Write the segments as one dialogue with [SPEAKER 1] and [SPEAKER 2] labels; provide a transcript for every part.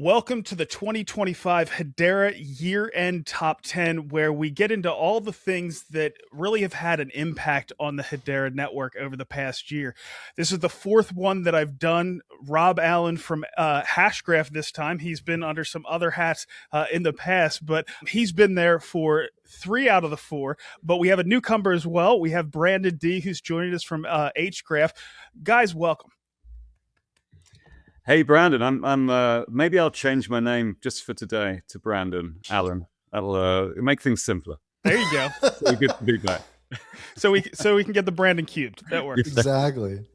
[SPEAKER 1] Welcome to the 2025 Hedera year-end top 10, where we get into all the things that really have had an impact on the Hedera network over the past year. This is the fourth one that I've done. Rob Allen from Hashgraph this time. He's been under some other hats in the past, but he's been there for 3 out of the 4. But we have a newcomer as well. We have Brandon D, who's joining us from Hgraph. Guys, welcome.
[SPEAKER 2] Hey, Brandon, I'm maybe I'll change my name just for today to Brandon Allen. That'll make things simpler.
[SPEAKER 1] There you go.
[SPEAKER 2] So good to be back.
[SPEAKER 1] so we can get the Brandon cubed. That works.
[SPEAKER 3] Exactly.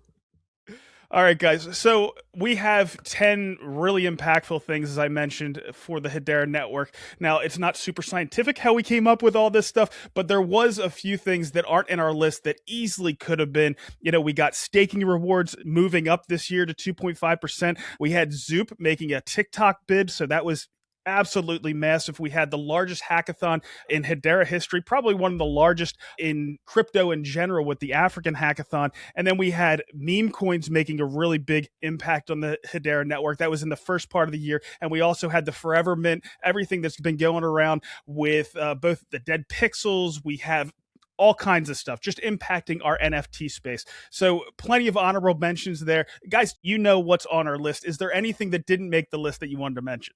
[SPEAKER 1] All right, guys. So we have 10 really impactful things, as I mentioned, for the Hedera network. Now, it's not super scientific how we came up with all this stuff, but there was a few things that aren't in our list that easily could have been. We got staking rewards moving up this year to 2.5%. We had Zoop making a TikTok bid, so that was absolutely massive. We had the largest hackathon in Hedera history, probably one of the largest in crypto in general with the African hackathon. And then we had meme coins making a really big impact on the Hedera network. That was in the first part of the year. And we also had the Forever Mint, everything that's been going around with both the dead pixels. We have all kinds of stuff just impacting our NFT space. So plenty of honorable mentions there. Guys, you know what's on our list. Is there anything that didn't make the list that you wanted to mention?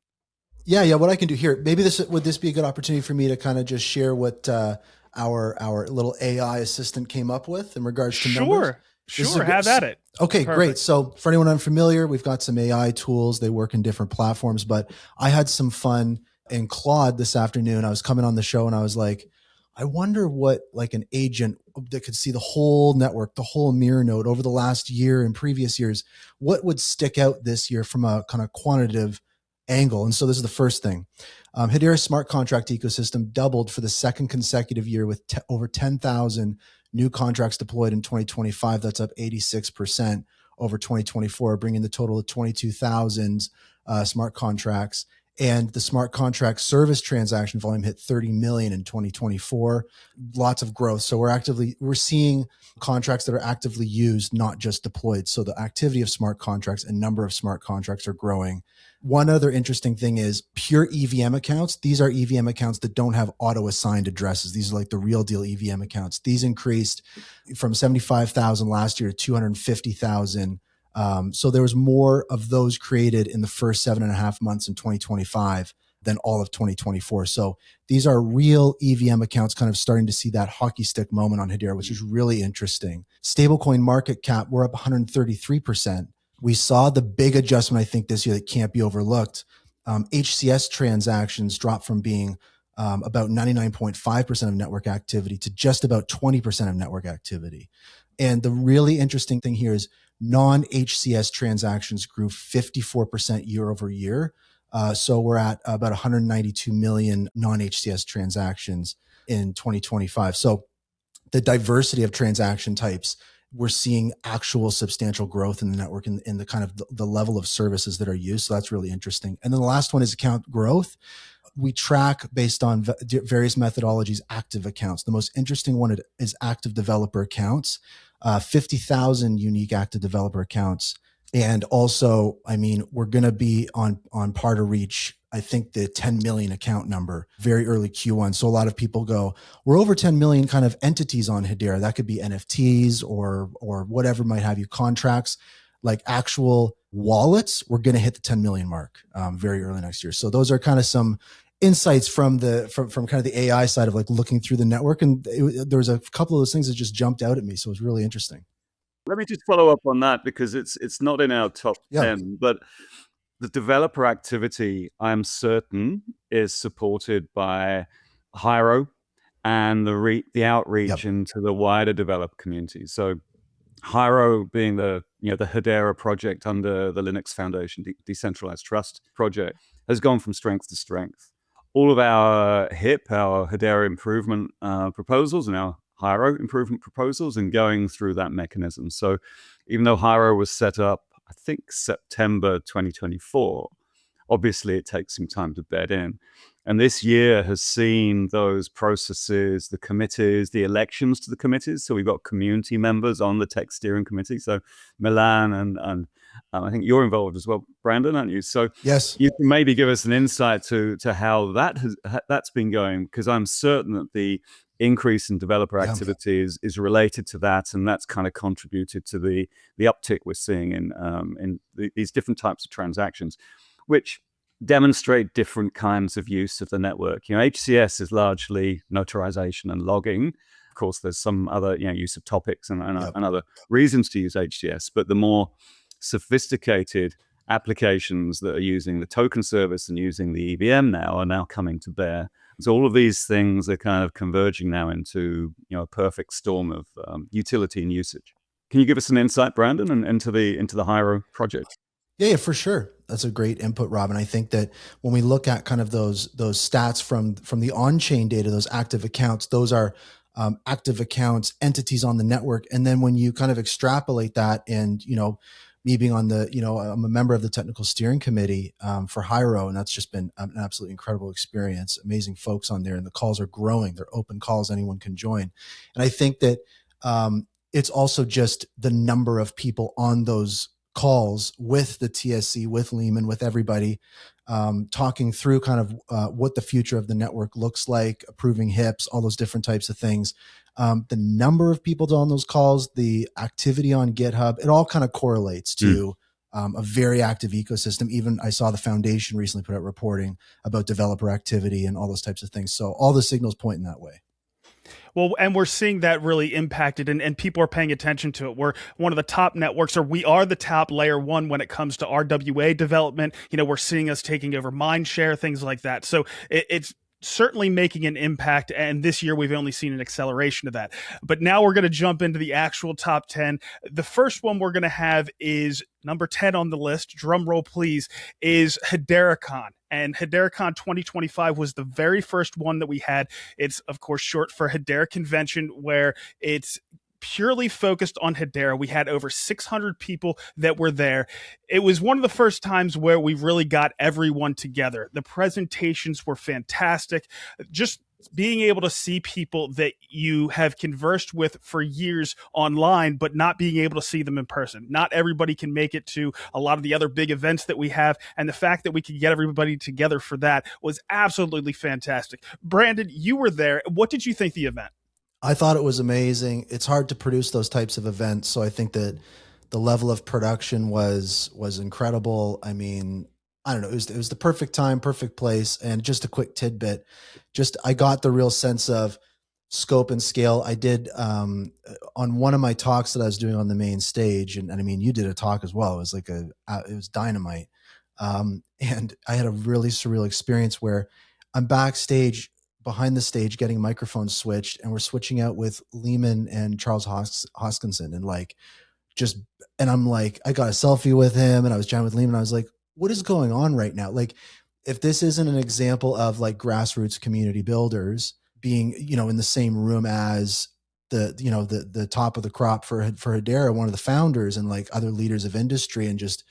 [SPEAKER 3] Yeah. What I can do here, maybe would this be a good opportunity for me to kind of just share what our little AI assistant came up with in regards to numbers?
[SPEAKER 1] Sure. Have at it.
[SPEAKER 3] Okay,
[SPEAKER 1] Perfect.
[SPEAKER 3] Great. So for anyone unfamiliar, we've got some AI tools. They work in different platforms, but I had some fun in Claude this afternoon. I was coming on the show and I was like, I wonder what like an agent that could see the whole network, the whole mirror node over the last year and previous years, what would stick out this year from a kind of quantitative angle. And so this is the first thing. Hedera's smart contract ecosystem doubled for the second consecutive year with over 10,000 new contracts deployed in 2025. That's up 86% over 2024, bringing the total to 22,000 smart contracts. And the smart contract service transaction volume hit 30 million in 2024. Lots of growth. So we're seeing contracts that are actively used, not just deployed. So the activity of smart contracts and number of smart contracts are growing. One other interesting thing is pure EVM accounts. These are EVM accounts that don't have auto-assigned addresses. These are like the real deal EVM accounts. These increased from 75,000 last year to 250,000. So there was more of those created in the first 7.5 months in 2025 than all of 2024. So these are real EVM accounts kind of starting to see that hockey stick moment on Hedera, which is really interesting. Stablecoin market cap, we're up 133%. We saw the big adjustment, I think, this year that can't be overlooked. HCS transactions dropped from being about 99.5% of network activity to just about 20% of network activity. And the really interesting thing here is non-HCS transactions grew 54% year over year. So we're at about 192 million non-HCS transactions in 2025. So the diversity of transaction types, we're seeing actual substantial growth in the network and in the kind of the level of services that are used. So that's really interesting. And then the last one is account growth. We track based on various methodologies, active accounts. The most interesting one is active developer accounts, 50,000 unique active developer accounts. And also, I mean, we're going to be on par to reach, I think, the 10 million account number very early Q1. So a lot of people go, we're over 10 million kind of entities on Hedera. That could be NFTs or whatever might have you, contracts, like actual wallets. We're going to hit the 10 million mark very early next year. So those are kind of some insights from kind of the AI side of like looking through the network. And there was a couple of those things that just jumped out at me. So it was really interesting.
[SPEAKER 2] Let me just follow up on that because it's not in our top 10, but the developer activity, I'm certain, is supported by Hyro and the outreach into the wider developer community. So Hyro being the Hedera project under the Linux Foundation Decentralized Trust project has gone from strength to strength. All of our our Hedera improvement proposals and our Hyro improvement proposals and going through that mechanism. So even though Hyro was set up, I think September 2024, obviously it takes some time to bed in. And this year has seen those processes, the committees, the elections to the committees. So we've got community members on the tech steering committee. So Milan I think you're involved as well, Brandon, aren't you? So
[SPEAKER 3] yes,
[SPEAKER 2] you can maybe give us an insight to how that's been going, because I'm certain that the increase in developer activity is related to that, and that's kind of contributed to the uptick we're seeing in these different types of transactions, which demonstrate different kinds of use of the network. HCS is largely notarization and logging. Of course, there's some other use of topics and other reasons to use HCS, but the more sophisticated applications that are using the token service and using the EVM are now coming to bear. So all of these things are kind of converging now into a perfect storm of utility and usage. Can you give us an insight, Brandon, and into the Hiero project?
[SPEAKER 3] Yeah, for sure. That's a great input, Robin. I think that when we look at kind of those stats from the on-chain data, those active accounts, those are active accounts, entities on the network. And then when you kind of extrapolate that, and me being on the, I'm a member of the technical steering committee for Hiero, and that's just been an absolutely incredible experience. Amazing folks on there, and the calls are growing. They're open calls; anyone can join. And I think that it's also just the number of people on those calls with the TSC, with Lehman, with everybody, talking through kind of what the future of the network looks like, approving HIPs, all those different types of things. The number of people on those calls, the activity on GitHub, it all kind of correlates to a very active ecosystem. Even I saw the foundation recently put out reporting about developer activity and all those types of things. So all the signals point in that way.
[SPEAKER 1] Well, and we're seeing that really impacted, and people are paying attention to it. We're one of the top networks, or we are the top layer one when it comes to RWA development. We're seeing us taking over mindshare, things like that. So it's certainly making an impact, and this year we've only seen an acceleration of that. But now we're going to jump into the actual top 10. The first one we're going to have is number 10 on the list, drum roll please, is HederaCon. And HederaCon 2025 was the very first one that we had. It's, of course, short for Hedera Convention, where it's purely focused on Hedera. We had over 600 people that were there. It was one of the first times where we really got everyone together. The presentations were fantastic. Just being able to see people that you have conversed with for years online, but not being able to see them in person. Not everybody can make it to a lot of the other big events that we have. And the fact that we could get everybody together for that was absolutely fantastic. Brandon, you were there. What did you think of the event?
[SPEAKER 3] I thought it was amazing. It's hard to produce those types of events, so I think that the level of production was incredible. I mean, I don't know, it was the perfect time, perfect place. And just a quick tidbit, I got the real sense of scope and scale. I did on one of my talks that I was doing on the main stage, and I mean, you did a talk as well. It was like it was dynamite. And I had a really surreal experience where I'm backstage behind the stage getting microphones switched, and we're switching out with Lehman and Charles Hoskinson, and I'm like, I got a selfie with him, and I was chatting with Lehman. I was like, what is going on right now? Like, if this isn't an example of like grassroots community builders being, in the same room as the top of the crop for Hedera, one of the founders, and like other leaders of industry, and just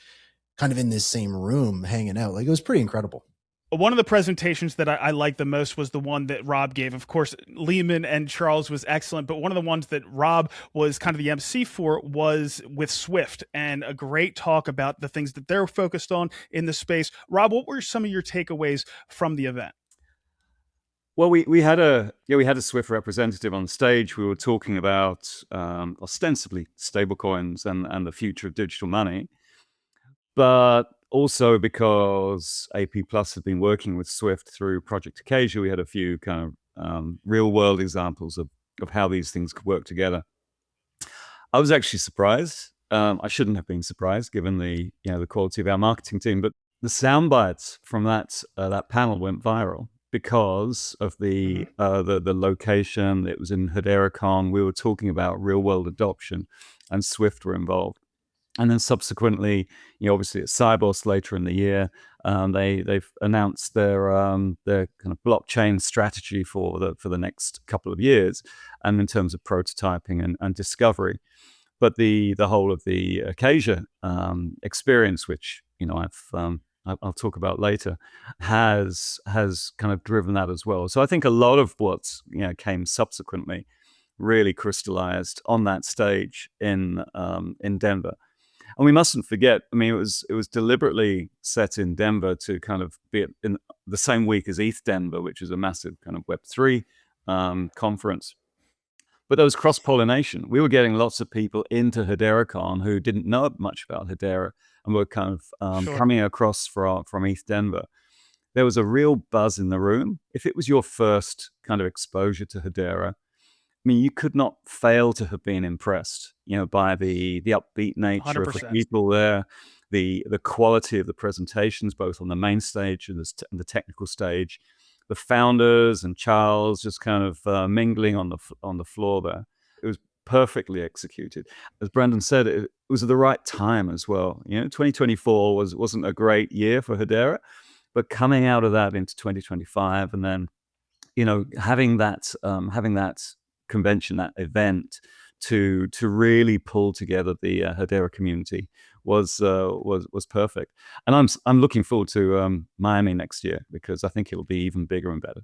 [SPEAKER 3] kind of in this same room hanging out, like, it was pretty incredible.
[SPEAKER 1] One of the presentations that I liked the most was the one that Rob gave. Of course, Lehman and Charles was excellent, but one of the ones that Rob was kind of the MC for was with Swift, and a great talk about the things that they're focused on in the space. Rob, what were some of your takeaways from the event?
[SPEAKER 2] Well, we had a Swift representative on stage. We were talking about ostensibly stablecoins and the future of digital money, but also because AP Plus had been working with Swift through Project Acacia, we had a few kind of real world examples of how these things could work together. I was actually surprised. I shouldn't have been surprised given the quality of our marketing team, but the sound bites from that panel went viral because of the location. It was in HederaCon. We were talking about real world adoption, and Swift were involved. And then subsequently, obviously at Cybos later in the year, they've announced their kind of blockchain strategy for the next couple of years, and in terms of prototyping and discovery. But the whole of the Acacia experience, which I'll talk about later, has kind of driven that as well. So I think a lot of what's came subsequently really crystallized on that stage in Denver. And we mustn't forget, I mean, it was deliberately set in Denver to kind of be in the same week as ETH Denver, which is a massive kind of Web3 conference. But there was cross-pollination. We were getting lots of people into HederaCon who didn't know much about Hedera and were kind of coming across from ETH Denver. There was a real buzz in the room. If it was your first kind of exposure to Hedera, I mean, you could not fail to have been impressed, by the upbeat nature
[SPEAKER 1] 100%.
[SPEAKER 2] of the people there, the quality of the presentations, both on the main stage and the technical stage, the founders and Charles just kind of mingling on the floor there. It was perfectly executed. As Brandon said, it was at the right time as well. 2024 wasn't a great year for Hedera, but coming out of that into 2025, and then having that convention, that event, to really pull together the Hedera community was perfect. And I'm looking forward to Miami next year, because I think it'll be even bigger and better.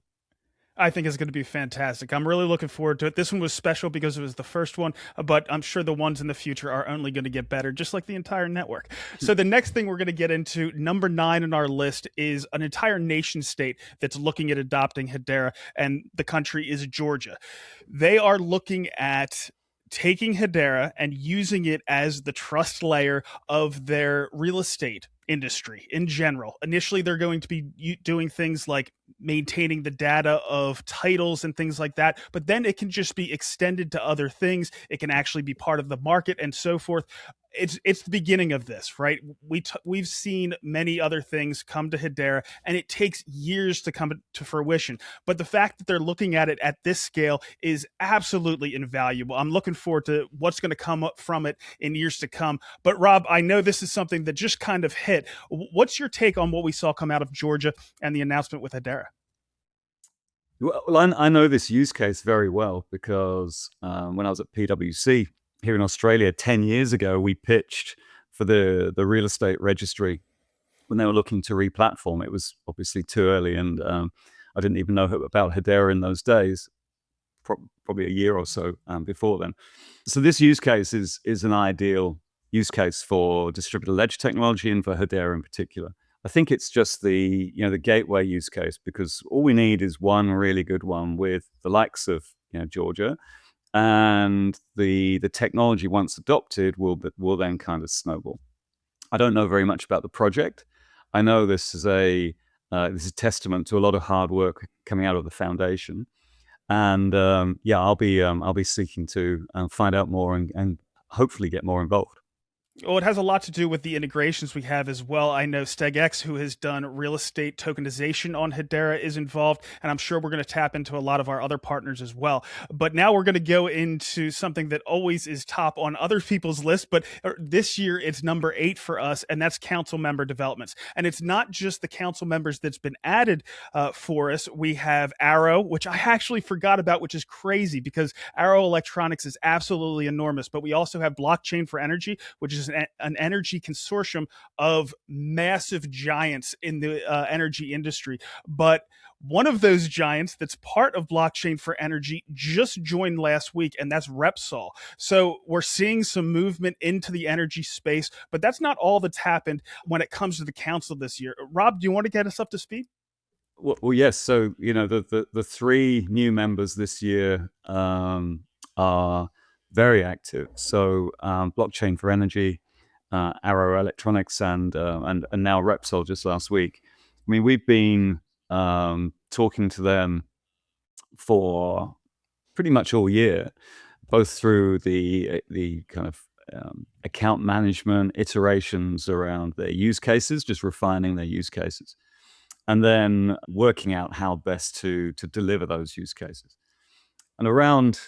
[SPEAKER 1] I think it's going to be fantastic. I'm really looking forward to it. This one was special because it was the first one, but I'm sure the ones in the future are only going to get better, just like the entire network. So the next thing we're going to get into, number 9 on our list, is an entire nation state that's looking at adopting Hedera, and the country is Georgia. They are looking at taking Hedera and using it as the trust layer of their real estate industry in general. Initially, they're going to be doing things like maintaining the data of titles and things like that, but then it can just be extended to other things. It can actually be part of the market and so forth. It's the beginning of this, right? We've seen many other things come to Hedera, and it takes years to come to fruition. But the fact that they're looking at it at this scale is absolutely invaluable. I'm looking forward to what's going to come up from it in years to come. But Rob, I know this is something that just kind of hit. What's your take on what we saw come out of Georgia and the announcement with Hedera?
[SPEAKER 2] Well, I know this use case very well, because when I was at PwC here in Australia 10 years ago, we pitched for the real estate registry when they were looking to re-platform. It was obviously too early, and I didn't even know about Hedera in those days, probably a year or so before then. So this use case is an ideal use case for distributed ledger technology, and for Hedera in particular. I think it's just the gateway use case, because all we need is one really good one with the likes of Georgia, and the technology, once adopted, will then kind of snowball. I don't know very much about the project. I know this is a testament to a lot of hard work coming out of the foundation, and I'll be seeking to find out more and hopefully get more involved.
[SPEAKER 1] Well, it has a lot to do with the integrations we have as well. I know StegX, who has done real estate tokenization on Hedera, is involved, and I'm sure we're going to tap into a lot of our other partners as well. But now we're going to go into something that always is top on other people's list, but this year it's number 8 for us, and that's council member developments. And it's not just the council members that's been added for us. We have Arrow, which I actually forgot about, which is crazy, because Arrow Electronics is absolutely enormous. But we also have Blockchain for Energy, which is an energy consortium of massive giants in the energy industry. But one of those giants that's part of Blockchain for Energy just joined last week, and that's Repsol. So we're seeing some movement into the energy space, but that's not all that's happened when it comes to the council this year. Rob, do you want to get us up to speed?
[SPEAKER 2] Well, yes. So the 3 new members this year are very active. So Blockchain for Energy, Arrow Electronics, and now Repsol just last week. I mean, we've been talking to them for pretty much all year, both through the kind of account management iterations around their use cases, just refining their use cases, and then working out how best to deliver those use cases. And around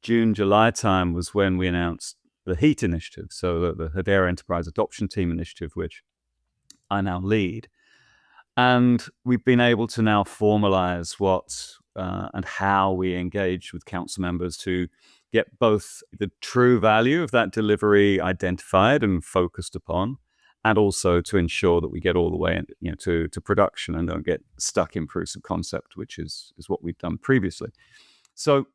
[SPEAKER 2] June, July time was when we announced the HEAT initiative, so the Hedera Enterprise Adoption Team initiative, which I now lead. And we've been able to now formalize what and how we engage with council members to get both the true value of that delivery identified and focused upon, and also to ensure that we get all the way to production and don't get stuck in proofs of concept, which is what we've done previously. So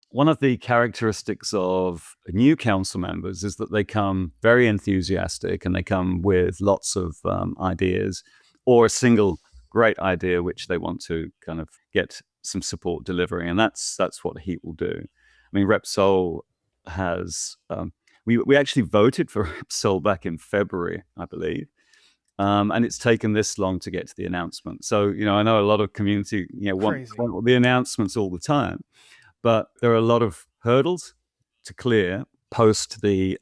[SPEAKER 2] one of the characteristics of new council members is that they come very enthusiastic and they come with lots of ideas or a single great idea which they want to kind of get some support delivering, and that's what Heat will do. I mean, Repsol has we actually voted for Repsol back in February, I believe, and it's taken this long to get to the announcement. So I know a lot of community want the announcements all the time, but there are a lot of hurdles to clear post the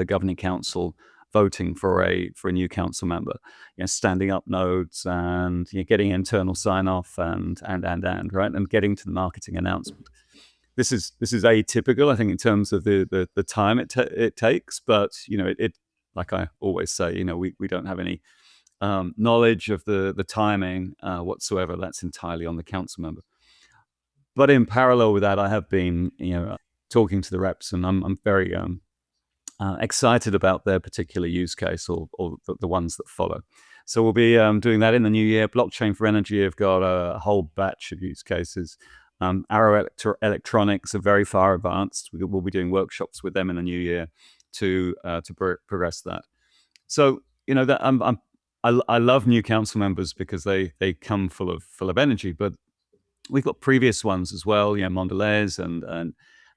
[SPEAKER 2] governing council voting for a new council member, standing up nodes and getting internal sign off and right, and getting to the marketing announcement. This is atypical, I think, in terms of the time it takes. But it like I always say, we don't have any knowledge of the timing whatsoever. That's entirely on the council member. But in parallel with that, I have been talking to the reps, and I'm very excited about their particular use case or the ones that follow. So we'll be doing that in the new year. Blockchain for Energy have got a whole batch of use cases. Arrow Electronics are very far advanced. We'll be doing workshops with them in the new year to progress that. So that I love new council members because they come full of energy. But we've got previous ones as well. Mondelez and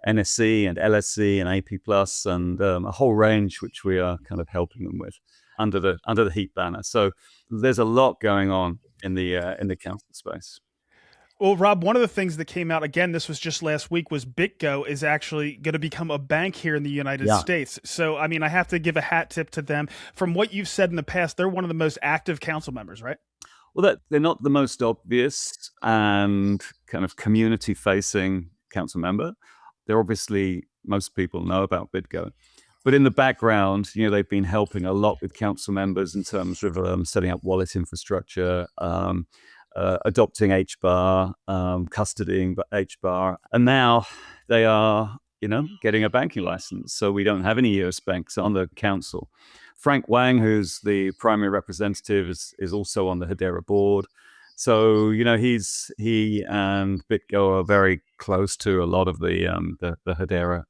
[SPEAKER 2] NSC and LSC and AP Plus and a whole range which we are kind of helping them with under the Heat banner. So there's a lot going on in the council space.
[SPEAKER 1] Well, Rob, one of the things that came out, again, this was just last week, was BitGo is actually going to become a bank here in the United States. So, I mean, I have to give a hat tip to them. From what you've said in the past, they're one of the most active council members, right?
[SPEAKER 2] Well, they're not the most obvious and kind of community-facing council member. They're obviously, most people know about BitGo. But in the background, they've been helping a lot with council members in terms of setting up wallet infrastructure, adopting HBAR, custodying HBAR. And now they are, getting a banking license. So we don't have any US banks on the council. Frank Wang, who's the primary representative, is also on the Hedera board. So, he and BitGo are very close to a lot of the Hedera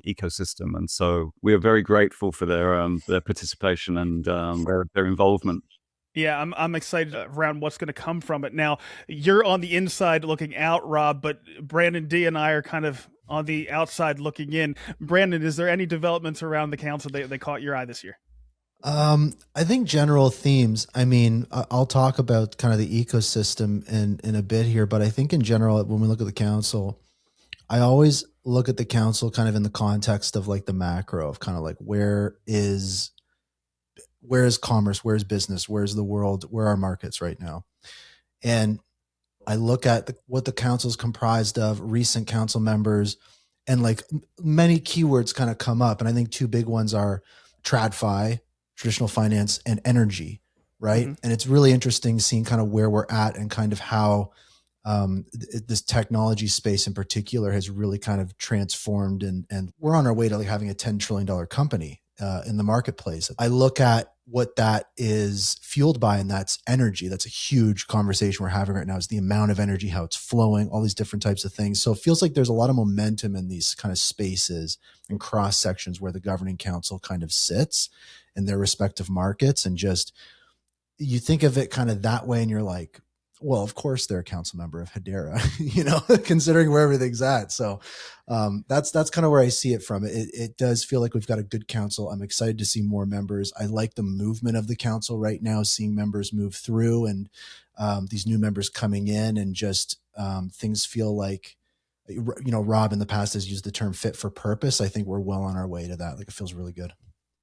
[SPEAKER 2] ecosystem. And so we are very grateful for their participation and their involvement.
[SPEAKER 1] Yeah, I'm excited around what's going to come from it. Now, you're on the inside looking out, Rob, but Brandon D and I are kind of on the outside looking in. Brandon, is there any developments around the council that caught your eye this year?
[SPEAKER 3] I think general themes. I mean, I'll talk about kind of the ecosystem in a bit here, but I think in general, when we look at the council, I always look at the council kind of in the context of like the macro of kind of like where is commerce, where's business, where's the world, where are markets right now? And I look at what the council is comprised of, recent council members, and like many keywords kind of come up. And I think two big ones are TradFi, traditional finance, and energy, right? Mm-hmm. And it's really interesting seeing kind of where we're at and kind of how this technology space in particular has really kind of transformed, and we're on our way to like having a $10 trillion company in the marketplace. I look at what that is fueled by, and that's energy. That's a huge conversation we're having right now, is the amount of energy, how it's flowing, all these different types of things. So it feels like there's a lot of momentum in these kind of spaces and cross sections where the governing council kind of sits in their respective markets. And just, you think of it kind of that way and you're like, well, of course they're a council member of Hedera, considering where everything's at. So that's kind of where I see it from. It does feel like we've got a good council. I'm excited to see more members. I like the movement of the council right now, seeing members move through and these new members coming in, and just things feel like, Rob in the past has used the term fit for purpose. I think we're well on our way to that. Like, it feels really good.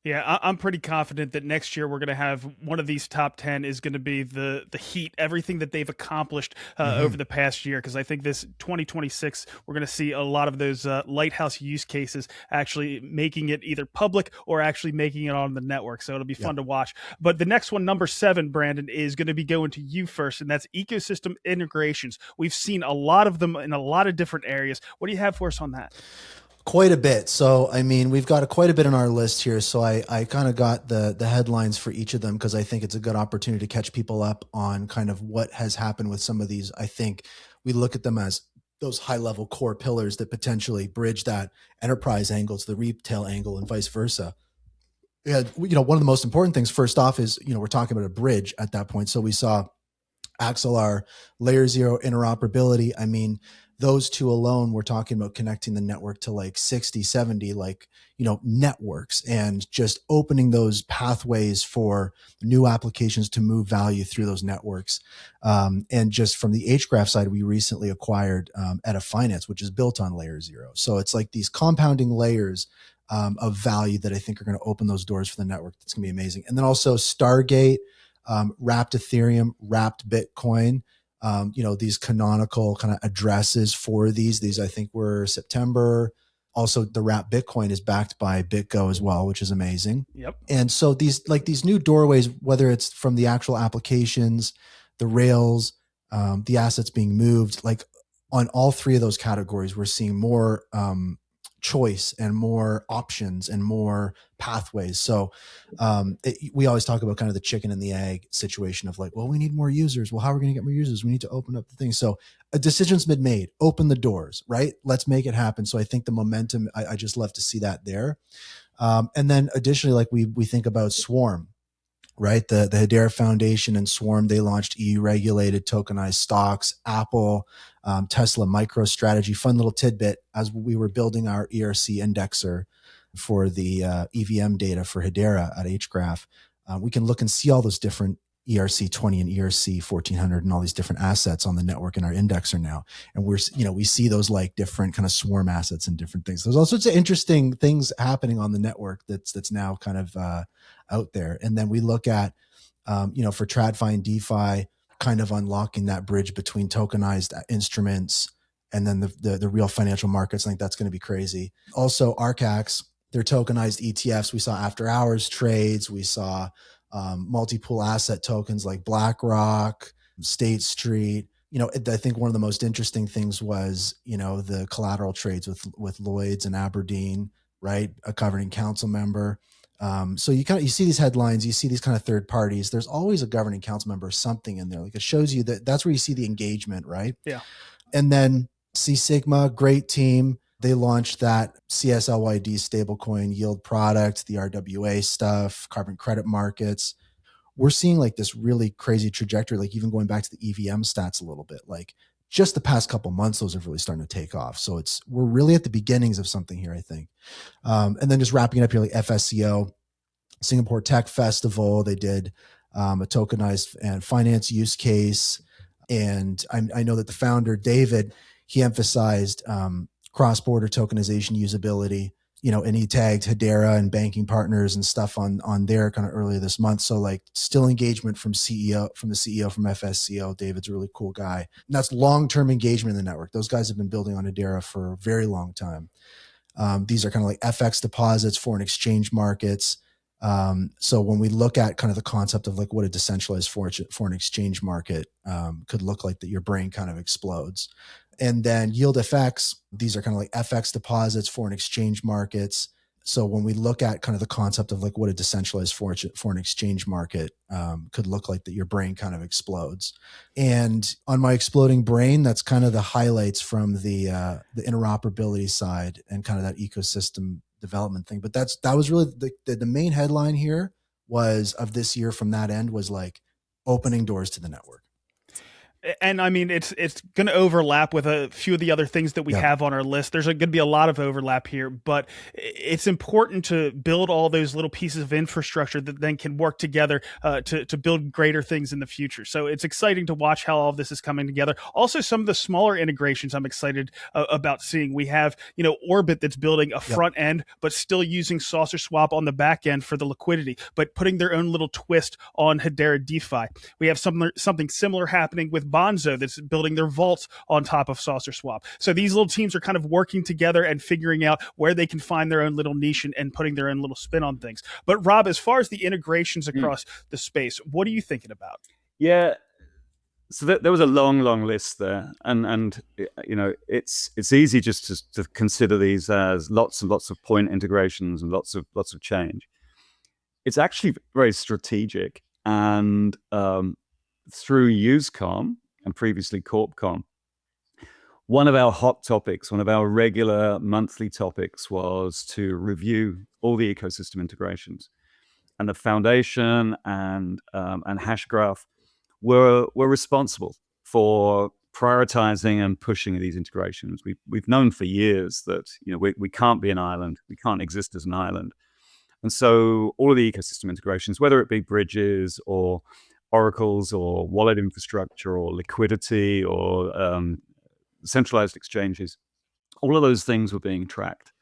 [SPEAKER 1] Yeah, I'm pretty confident that next year we're going to have one of these top 10 is going to be the Heat, everything that they've accomplished over the past year. Because I think this 2026, we're going to see a lot of those lighthouse use cases actually making it either public or actually making it on the network. So it'll be fun to watch. But the next one, number 7, Brandon, is going to be going to you first, and that's ecosystem integrations. We've seen a lot of them in a lot of different areas. What do you have for us on that?
[SPEAKER 3] Quite a bit. So, I mean, we've got quite a bit on our list here. So I kind of got the headlines for each of them, because I think it's a good opportunity to catch people up on kind of what has happened with some of these. I think we look at them as those high level core pillars that potentially bridge that enterprise angle to the retail angle and vice versa. And, one of the most important things first off is, we're talking about a bridge at that point. So we saw Axelar, layer 0 interoperability. I mean, those two alone, we're talking about connecting the network to like 60, 70, networks, and just opening those pathways for new applications to move value through those networks. And just from the Hgraph side, we recently acquired Edda Finance, which is built on layer 0. So it's like these compounding layers of value that I think are going to open those doors for the network. That's going to be amazing. And then also Stargate, wrapped Ethereum, wrapped Bitcoin, these canonical kind of addresses for these I think were September. Also, the wrapped Bitcoin is backed by BitGo as well, which is amazing.
[SPEAKER 1] Yep.
[SPEAKER 3] And so these new doorways, whether it's from the actual applications, the rails, the assets being moved, like on all three of those categories, we're seeing more choice and more options and more pathways. So we always talk about kind of the chicken and the egg situation of like, well, we need more users. Well, how are we going to get more users? We need to open up the thing. So a decision's been made, open the doors, right? Let's make it happen. So I think the momentum, I just love to see that there. And then additionally, like we think about Swarm, right? The Hedera Foundation and Swarm, they launched EU regulated tokenized stocks. Apple, Tesla MicroStrategy, fun little tidbit. As we were building our ERC indexer for the EVM data for Hedera at Hgraph, we can look and see all those different ERC 20 and ERC 1400 and all these different assets on the network in our indexer now. And we see those like different kind of Swarm assets and different things. There's all sorts of interesting things happening on the network that's now kind of out there. And then we look at, for TradFi and DeFi, kind of unlocking that bridge between tokenized instruments and then the real financial markets. I think that's going to be crazy. Also, Arcax, their tokenized ETFs. We saw after hours trades. We saw multi-pool asset tokens like BlackRock, State Street. I think one of the most interesting things was, the collateral trades with Lloyd's and Aberdeen, right? A governing council member. So you see these headlines, you see these kind of third parties. There's always a governing council member, something in there. Like it shows you that's where you see the engagement, right?
[SPEAKER 1] Yeah.
[SPEAKER 3] And then C Sigma, great team. They launched that CSLYD stablecoin yield product, the RWA stuff, carbon credit markets. We're seeing like this really crazy trajectory, like even going back to the EVM stats a little bit, like just the past couple months, those have really starting to take off. So we're really at the beginnings of something here, I think. And then just wrapping it up here, like FSCO, Singapore Tech Festival, they did a tokenized and finance use case. And I know that the founder, David, he emphasized cross-border tokenization usability, and he tagged Hedera and banking partners and stuff on there kind of earlier this month. So like still engagement from the CEO from FSCO. David's a really cool guy. And that's long-term engagement in the network. Those guys have been building on Hedera for a very long time. These are kind of like FX deposits, foreign exchange markets. So when we look at kind of the concept of like what a decentralized foreign exchange market could look like, that your brain kind of explodes. And then yield FX, these are kind of like FX deposits, foreign exchange markets. So when we look at kind of the concept of like what a decentralized foreign exchange market could look like, that your brain kind of explodes. And on my exploding brain, that's kind of the highlights from the interoperability side and kind of that ecosystem development thing. But that was really the main headline here was of this year from that end was like opening doors to the network.
[SPEAKER 1] And I mean, it's going to overlap with a few of the other things that we have on our list. There's going to be a lot of overlap here, but it's important to build all those little pieces of infrastructure that then can work together to build greater things in the future. So it's exciting to watch how all of this is coming together. Also, some of the smaller integrations I'm excited about seeing. We have, Orbit that's building a front end, but still using Saucerswap on the back end for the liquidity, but putting their own little twist on Hedera DeFi. We have something similar happening with Bonzo that's building their vaults on top of Saucerswap. So these little teams are kind of working together and figuring out where they can find their own little niche and putting their own little spin on things. But Rob, as far as the integrations across the space, what are you thinking about?
[SPEAKER 2] Yeah. So there was a long list there, and it's easy just to consider these as lots and lots of point integrations and lots of change. It's actually very strategic, and through UseCon and previously CorpCon, one of our hot topics, one of our regular monthly topics was to review all the ecosystem integrations. And the foundation and Hashgraph were responsible for prioritizing and pushing these integrations. We've known for years that we can't be an island, we can't exist as an island, and so all of the ecosystem integrations, whether it be bridges or oracles or wallet infrastructure or liquidity or centralized exchanges, all of those things were being tracked.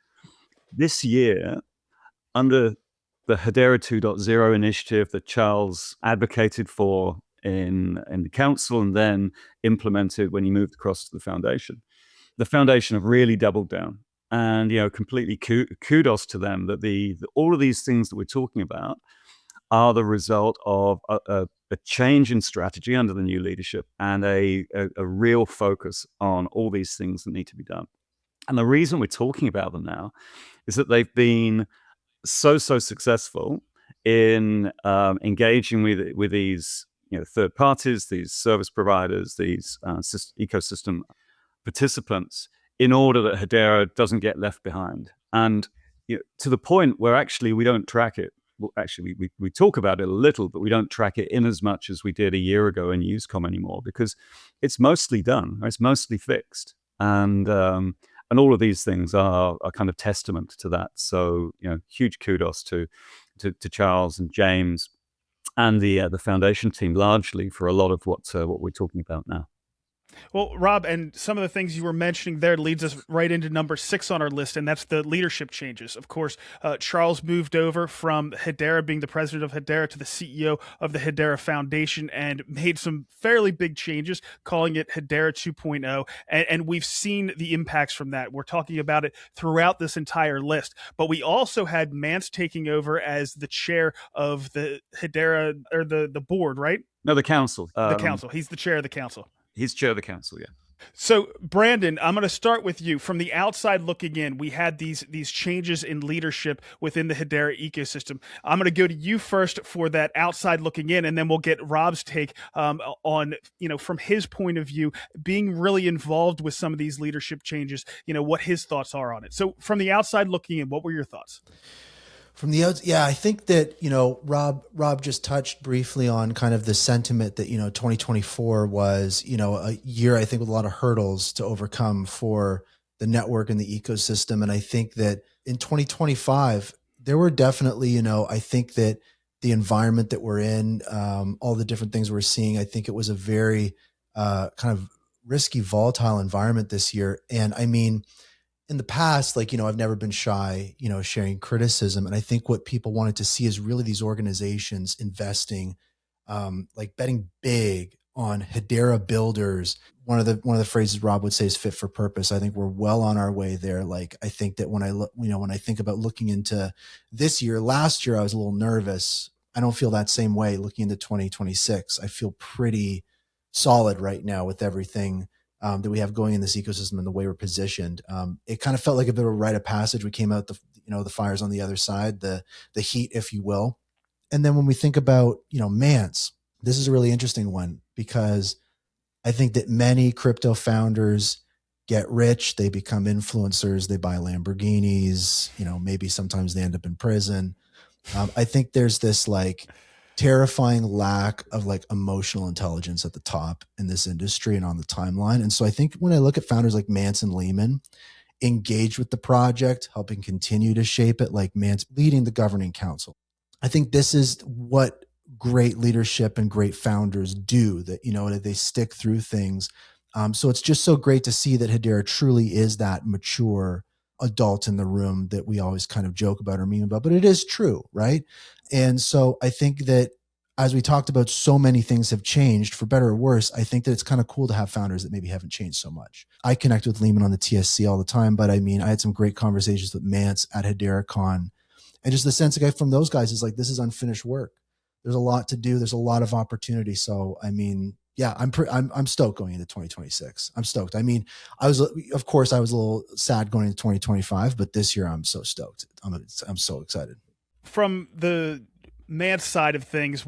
[SPEAKER 2] This year, under the Hedera 2.0 initiative that Charles advocated for in the council and then implemented when he moved across to the foundation have really doubled down. And completely kudos to them that all of these things that we're talking about are the result of a change in strategy under the new leadership and a real focus on all these things that need to be done. And the reason we're talking about them now is that they've been so successful in engaging with these third parties, these service providers, these ecosystem participants, in order that Hedera doesn't get left behind. And to the point where actually we don't track it. Well, actually, we talk about it a little, but we don't track it in as much as we did a year ago in UseCom anymore, because it's mostly done, it's mostly fixed. And all of these things are kind of testament to that. So, huge kudos to Charles and James and the foundation team largely for a lot of what we're talking about now.
[SPEAKER 1] Well, Rob, and some of the things you were mentioning there leads us right into number 6 on our list, and that's the leadership changes. Of course, Charles moved over from Hedera, being the president of Hedera, to the CEO of the Hedera Foundation and made some fairly big changes, calling it Hedera 2.0, and we've seen the impacts from that. We're talking about it throughout this entire list, but we also had Mance taking over as the chair of the Hedera, or the board, right?
[SPEAKER 2] No, the council.
[SPEAKER 1] The council. He's the chair of the council.
[SPEAKER 2] He's chair of the council, yeah.
[SPEAKER 1] So, Brandon, I'm going to start with you. From the outside looking in, we had these changes in leadership within the Hedera ecosystem. I'm going to go to you first for that outside looking in, and then we'll get Rob's take on, from his point of view, being really involved with some of these leadership changes, what his thoughts are on it. So, from the outside looking in, what were your thoughts?
[SPEAKER 3] From the outside, yeah, I think that, Rob just touched briefly on kind of the sentiment that, 2024 was, a year, I think, with a lot of hurdles to overcome for the network and the ecosystem. And I think that in 2025, there were definitely, I think that the environment that we're in, all the different things we're seeing, I think it was a very kind of risky, volatile environment this year. And I mean, in the past, I've never been shy, sharing criticism. And I think what people wanted to see is really these organizations investing, betting big on Hedera builders. One of the phrases Rob would say is fit for purpose. I think we're well on our way there. I think that when I look, when I think about looking into this year, last year, I was a little nervous. I don't feel that same way looking into 2026. I feel pretty solid right now with everything that we have going in this ecosystem and the way we're positioned. It kind of felt like a bit of a rite of passage. We came out the fires on the other side, the heat, if you will. And then when we think about, Mance, this is a really interesting one, because I think that many crypto founders get rich, they become influencers, they buy Lamborghinis, maybe sometimes they end up in prison. I think there's this terrifying lack of emotional intelligence at the top in this industry and on the timeline. And so I think when I look at founders like Mance and Lehman engaged with the project, helping continue to shape it, like Mance leading the governing council, I think this is what great leadership and great founders do, that, that they stick through things. So it's just so great to see that Hedera truly is that mature adult in the room that we always kind of joke about or meme about, but it is true, right? And so I think that as we talked about, so many things have changed for better or worse. I think that it's kind of cool to have founders that maybe haven't changed so much. I connect with Lehman on the TSC all the time, but I mean, I had some great conversations with Mance at HederaCon, and just the sense from those guys is this is unfinished work. There's a lot to do. There's a lot of opportunity. So, I mean, yeah, I'm stoked going into 2026. I'm stoked. I mean, of course I was a little sad going into 2025, but this year I'm so stoked. I'm so excited.
[SPEAKER 1] From the Mance side of things,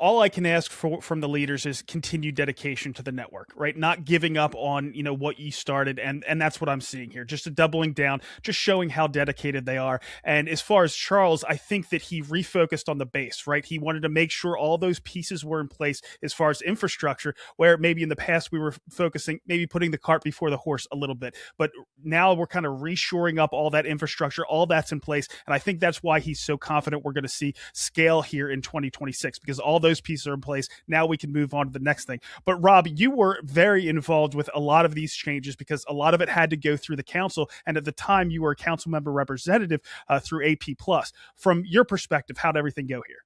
[SPEAKER 1] all I can ask for from the leaders is continued dedication to the network, right? Not giving up on, what you started. And that's what I'm seeing here. Just a doubling down, just showing how dedicated they are. And as far as Charles, I think that he refocused on the base, right? He wanted to make sure all those pieces were in place as far as infrastructure, where maybe in the past we were focusing, maybe putting the cart before the horse a little bit. But now we're kind of reshoring up all that infrastructure, all that's in place. And I think that's why he's so confident we're going to see scale here in 2026, because all those pieces are in place. Now we can move on to the next thing. But Rob, you were very involved with a lot of these changes because a lot of it had to go through the council. And at the time you were a council member representative through AP Plus. From your perspective, how'd everything go here?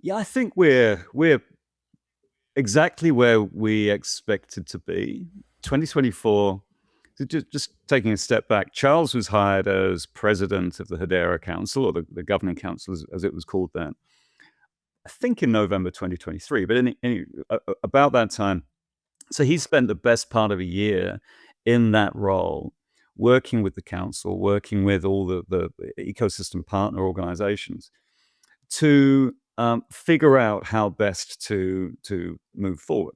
[SPEAKER 2] Yeah, I think we're exactly where we expected to be. 2024, just taking a step back, Charles was hired as president of the Hedera Council, or the governing council as it was called then, I think in November 2023, but about that time. So he spent the best part of a year in that role, working with the council, working with all the ecosystem partner organizations to figure out how best to move forward.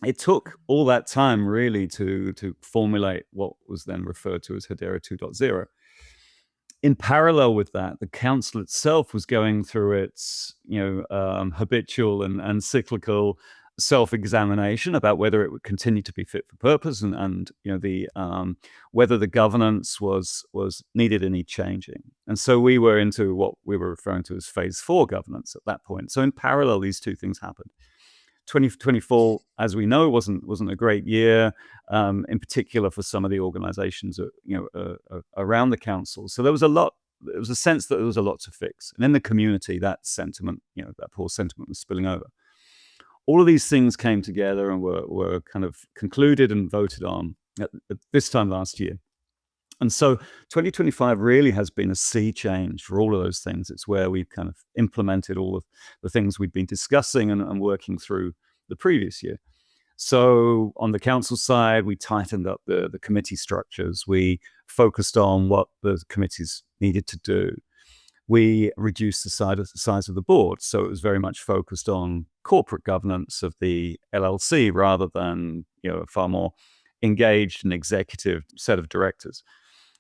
[SPEAKER 2] It took all that time really to formulate what was then referred to as Hedera 2.0. In parallel with that, the council itself was going through its habitual and cyclical self-examination about whether it would continue to be fit for purpose and whether the governance was needed any changing. And so we were into what we were referring to as phase 4 governance at that point. So in parallel, these two things happened. 2024, as we know, wasn't a great year, in particular for some of the organizations around the council. So there was a sense that there was a lot to fix. And in the community, that sentiment, that poor sentiment was spilling over. All of these things came together and were kind of concluded and voted on at this time last year. And so 2025 really has been a sea change for all of those things. It's where we've kind of implemented all of the things we'd been discussing and working through the previous year. So on the council side, we tightened up the committee structures. We focused on what the committees needed to do. We reduced the size of the board. So it was very much focused on corporate governance of the LLC rather than a far more engaged and executive set of directors.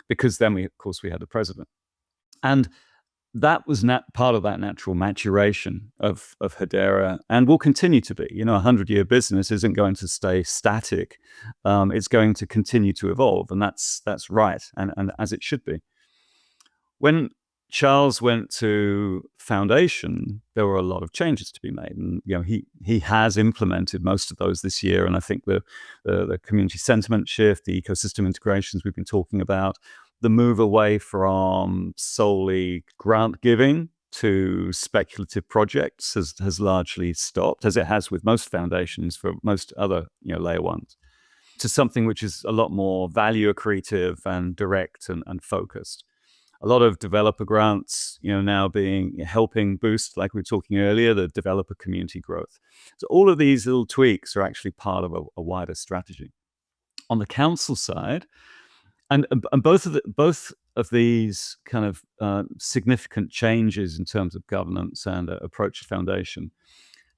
[SPEAKER 2] Because then we had the president. And that was part of that natural maturation of Hedera, and will continue to be. A 100-year business isn't going to stay static. It's going to continue to evolve, and that's right, and as it should be. When Charles went to foundation, there were a lot of changes to be made, and he has implemented most of those this year. And I think the community sentiment shift, the ecosystem integrations we've been talking about, the move away from solely grant giving to speculative projects has largely stopped, as it has with most foundations for most other layer ones, to something which is a lot more value accretive and direct and focused. A lot of developer grants, now helping boost, like we were talking earlier, the developer community growth. So all of these little tweaks are actually part of a wider strategy. On the council side, and both of these kind of significant changes in terms of governance and approach to foundation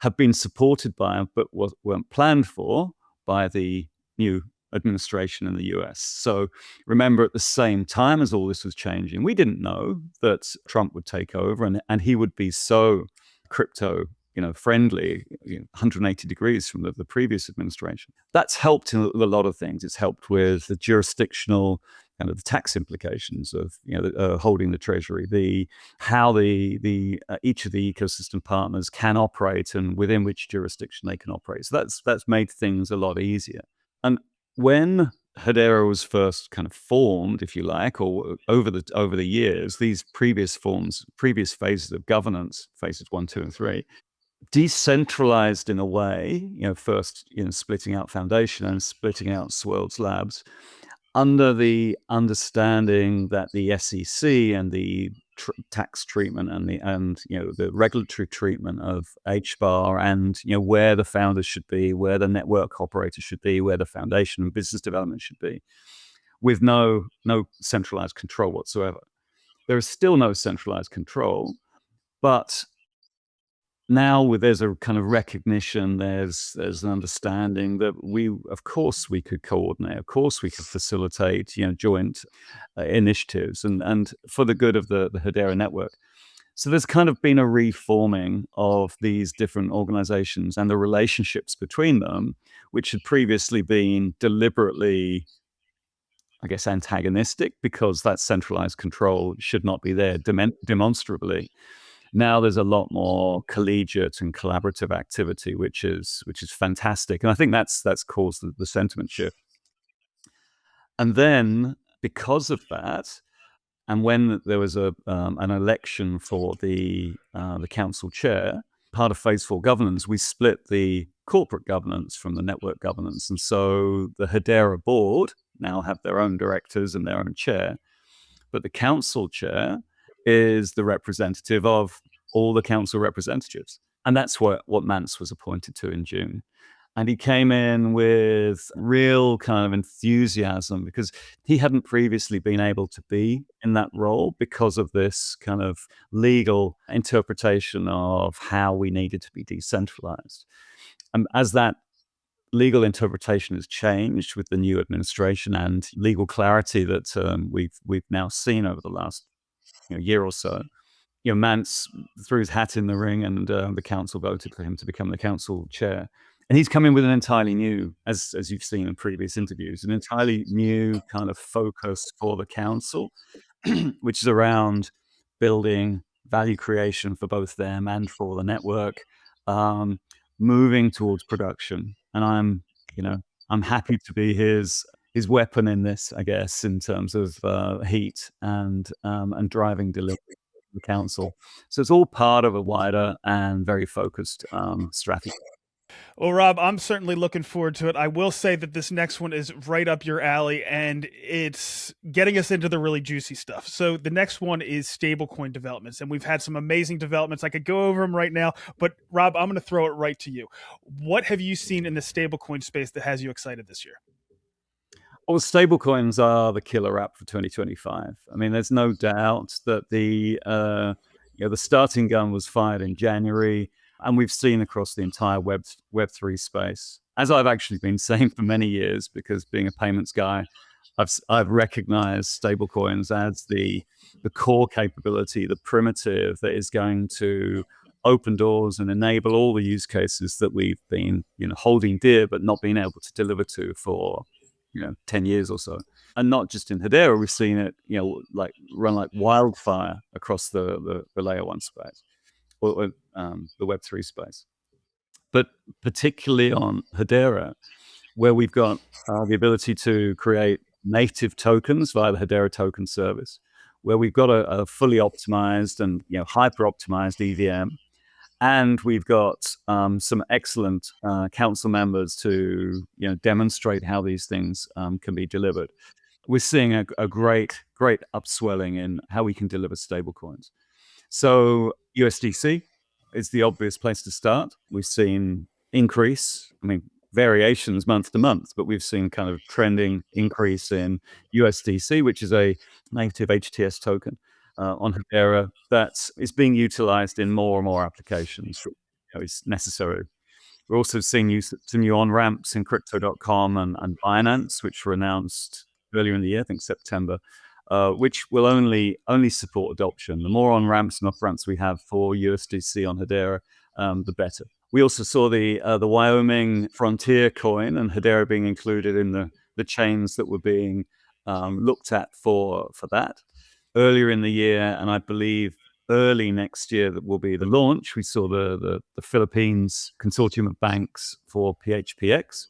[SPEAKER 2] have been supported by, but weren't planned for, by the new administration in the US. So remember, at the same time as all this was changing, we didn't know that Trump would take over and he would be so crypto friendly, 180 degrees from the previous administration. That's helped in a lot of things. It's helped with the jurisdictional kind of the tax implications of holding the treasury, how each of the ecosystem partners can operate and within which jurisdiction they can operate. So that's made things a lot easier. And when Hedera was first kind of formed, if you like, or over the years, these previous phases of governance, phases 1, 2, and 3, decentralized in a way, first splitting out foundation and splitting out Swirlds Labs, under the understanding that the SEC and the tax treatment and the regulatory treatment of HBAR and where the founders should be, where the network operators should be, where the foundation and business development should be, with no centralized control whatsoever. There is still no centralized control, but now there's a kind of recognition, there's an understanding that of course we could coordinate, of course we could facilitate, joint initiatives and for the good of the Hedera network. So there's kind of been a reforming of these different organizations and the relationships between them, which had previously been deliberately, I guess, antagonistic because that centralized control should not be there demonstrably. Now there's a lot more collegiate and collaborative activity, which is fantastic, and I think that's caused the sentiment shift. And then because of that, and when there was an election for the council chair, part of Phase 4 governance, we split the corporate governance from the network governance, and so the Hedera board now have their own directors and their own chair, but the council chair is the representative of all the council representatives. And that's what Mance was appointed to in June. And he came in with real kind of enthusiasm because he hadn't previously been able to be in that role because of this kind of legal interpretation of how we needed to be decentralized. And as that legal interpretation has changed with the new administration and legal clarity that we've now seen over the last year or so, Mance threw his hat in the ring, and the council voted for him to become the council chair. And he's come in with an entirely new, as you've seen in previous interviews, an entirely new kind of focus for the council, which is around building value creation for both them and for the network, moving towards production. And I'm happy to be his weapon in this, I guess, in terms of heat and driving delivery of the council. So it's all part of a wider and very focused strategy.
[SPEAKER 1] Well, Rob, I'm certainly looking forward to it. I will say that this next one is right up your alley, and it's getting us into the really juicy stuff. So the next one is stablecoin developments, and we've had some amazing developments. I could go over them right now, but Rob, I'm going to throw it right to you. What have you seen in the stablecoin space that has you excited this year?
[SPEAKER 2] Well, stablecoins are the killer app for 2025. I mean, there's no doubt that the starting gun was fired in January, and we've seen across the entire Web3 space, as I've actually been saying for many years, because being a payments guy, I've recognized stablecoins as the core capability, the primitive that is going to open doors and enable all the use cases that we've been holding dear but not being able to deliver to for 10 years or so. And not just in Hedera, we've seen it run like wildfire across the layer 1 space or the Web3 space. But particularly on Hedera, where we've got the ability to create native tokens via the Hedera token service, where we've got a fully optimized and hyper optimized EVM, and we've got some excellent council members to demonstrate how these things can be delivered. We're seeing a great upswelling in how we can deliver stablecoins. So USDC is the obvious place to start. We've seen increase, variations month to month, but we've seen kind of trending increase in USDC, which is a native HTS token on Hedera that is being utilized in more and more applications. It's necessary. We're also seeing some new on-ramps in Crypto.com and Binance, which were announced earlier in the year, I think September, which will only support adoption. The more on-ramps and off-ramps we have for USDC on Hedera, the better. We also saw the Wyoming Frontier coin and Hedera being included in the chains that were being looked at for that. Earlier in the year, and I believe early next year, that will be the launch. We saw the Philippines consortium of banks for PHPX,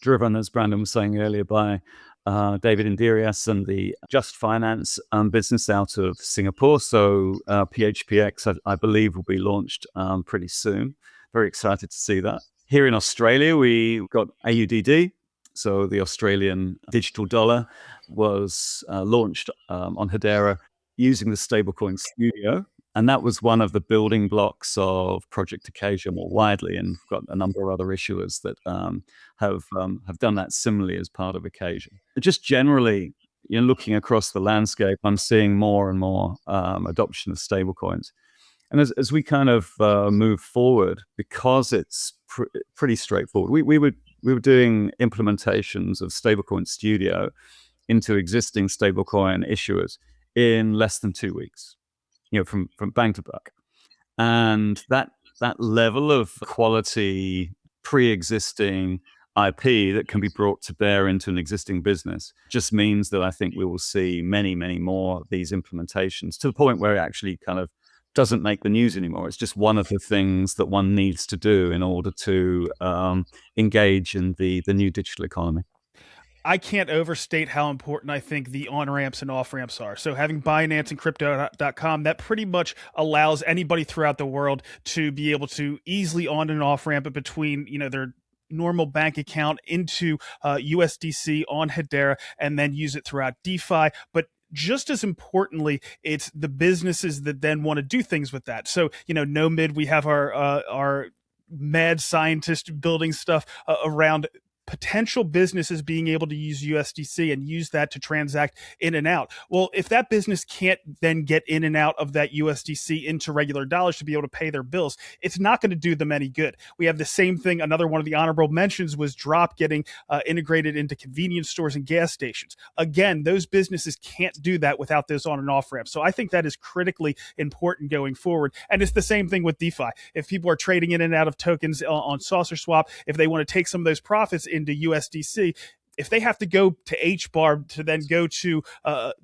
[SPEAKER 2] driven, as Brandon was saying earlier, by David Indirias and the Just Finance business out of Singapore. So PHPX, I believe, will be launched pretty soon. Very excited to see that. Here in Australia, we got AUDD. So the Australian digital dollar was launched on Hedera using the Stablecoin Studio. And that was one of the building blocks of Project Acacia more widely. And we've got a number of other issuers that have done that similarly as part of Acacia. Just generally, looking across the landscape, I'm seeing more and more adoption of stablecoins. And as we kind of move forward, because it's pretty straightforward, we were doing implementations of Stablecoin Studio into existing stablecoin issuers in less than 2 weeks, from bank to buck. And that level of quality pre-existing IP that can be brought to bear into an existing business just means that I think we will see many, many more of these implementations, to the point where it actually kind of doesn't make the news anymore. It's just one of the things that one needs to do in order to engage in the new digital economy.
[SPEAKER 1] I can't overstate how important I think the on-ramps and off-ramps are. So having Binance and Crypto.com, that pretty much allows anybody throughout the world to be able to easily on and off-ramp it between, their normal bank account into USDC on Hedera, and then use it throughout DeFi. But just as importantly, it's the businesses that then want to do things with that. So, Nomad, we have our mad scientist building stuff around potential businesses being able to use USDC and use that to transact in and out. Well, if that business can't then get in and out of that USDC into regular dollars to be able to pay their bills, it's not going to do them any good. We have the same thing. Another one of the honorable mentions was Drop getting integrated into convenience stores and gas stations. Again, those businesses can't do that without those on and off ramps. So I think that is critically important going forward. And it's the same thing with DeFi. If people are trading in and out of tokens on Saucerswap, if they want to take some of those profits into USDC, if they have to go to HBAR to then go to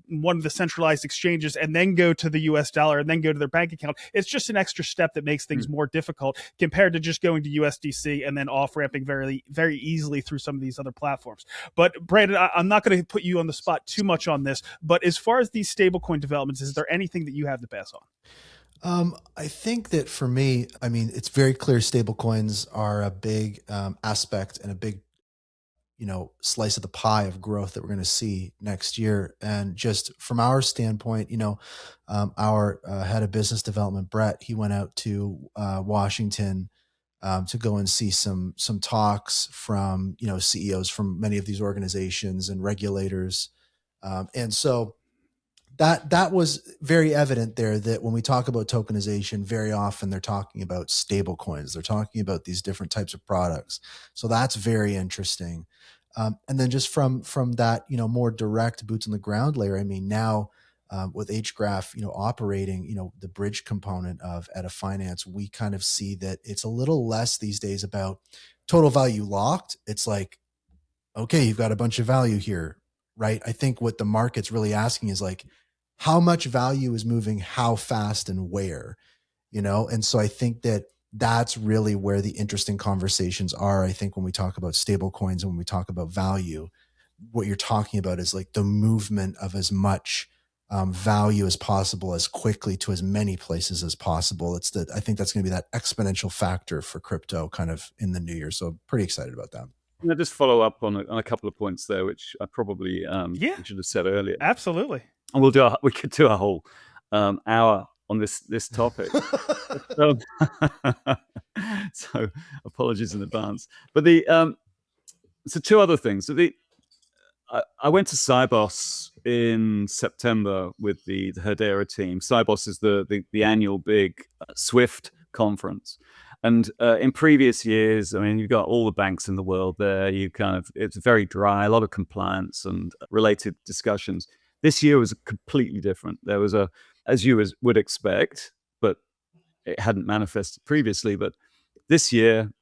[SPEAKER 1] one of the centralized exchanges and then go to the US dollar and then go to their bank account, it's just an extra step that makes things more difficult compared to just going to USDC and then off-ramping very, very easily through some of these other platforms. But Brandon, I'm not going to put you on the spot too much on this, but as far as these stablecoin developments, is there anything that you have to pass on?
[SPEAKER 3] I think that for me, it's very clear stablecoins are a big aspect and a big slice of the pie of growth that we're going to see next year. And just from our standpoint, our head of business development, Brett, he went out to Washington to go and see some talks from CEOs from many of these organizations and regulators, and so that was very evident there, that when we talk about tokenization, very often they're talking about stable coins. They're talking about these different types of products. So that's very interesting. And then just from that, more direct boots on the ground layer, now with Hgraph, operating, the bridge component of Edda Finance, we kind of see that it's a little less these days about total value locked. It's like, okay, you've got a bunch of value here, right? I think what the market's really asking is like, how much value is moving, how fast and where, And so I think that that's really where the interesting conversations are. I think when we talk about stable coins and when we talk about value, what you're talking about is like the movement of as much value as possible, as quickly to as many places as possible. I think that's going to be that exponential factor for crypto kind of in the new year. So pretty excited about that.
[SPEAKER 2] Can I just follow up on a couple of points there, which I probably should have said earlier.
[SPEAKER 1] Absolutely.
[SPEAKER 2] And we could do a whole hour on this topic. So apologies in advance. But so two other things. So I went to Sibos in September with the Hedera team. Sibos is the annual big Swift conference. And in previous years, you've got all the banks in the world there. It's very dry, a lot of compliance and related discussions. This year was completely different. There was as you would expect, but it hadn't manifested previously. But this year,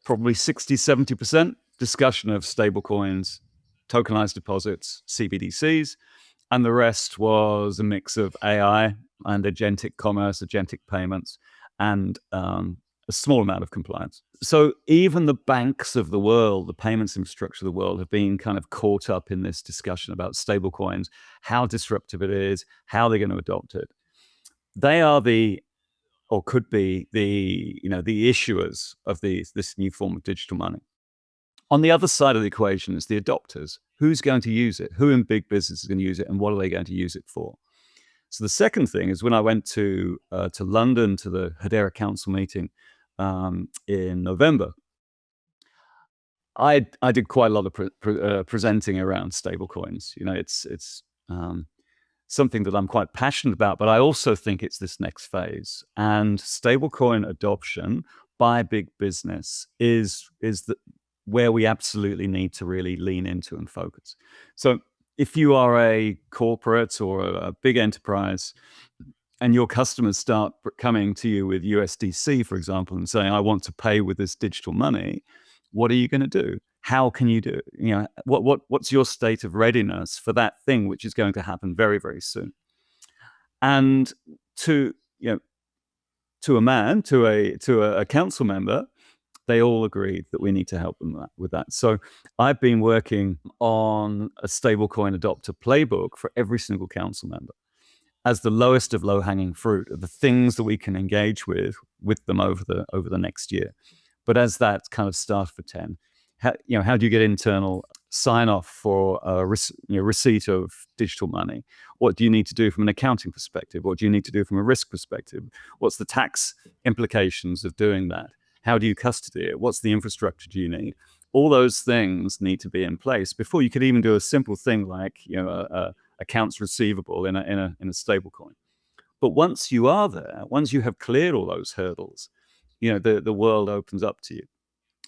[SPEAKER 2] probably 60-70% discussion of stablecoins, tokenized deposits, CBDCs, and the rest was a mix of AI and agentic commerce, agentic payments, and a small amount of compliance. So even the banks of the world, the payments infrastructure of the world, have been kind of caught up in this discussion about stablecoins, how disruptive it is, how they're going to adopt it. They are could be the issuers of this new form of digital money. On the other side of the equation is the adopters. Who's going to use it? Who in big business is going to use it, and what are they going to use it for? So the second thing is when I went to London to the Hedera Council meeting in November, I did quite a lot of presenting around stablecoins. something that I'm quite passionate about, but I also think it's this next phase. And stablecoin adoption by big business is where we absolutely need to really lean into and focus. So if you are a corporate or a big enterprise and your customers start coming to you with USDC, for example, and saying, I want to pay with this digital money, what are you going to do? How can you do it? You know, what's your state of readiness for that thing, which is going to happen very, very soon? And to a council member, they all agreed that we need to help them with that. So I've been working on a stablecoin adopter playbook for every single council member as the lowest of low-hanging fruit of the things that we can engage with them over the next year. But as that kind of start for 10, how do you get internal sign-off for receipt of digital money? What do you need to do from an accounting perspective? What do you need to do from a risk perspective? What's the tax implications of doing that? How do you custody it? What's the infrastructure do you need? All those things need to be in place before you could even do a simple thing like accounts receivable in a stable coin. But once you are there, once you have cleared all those hurdles, the world opens up to you.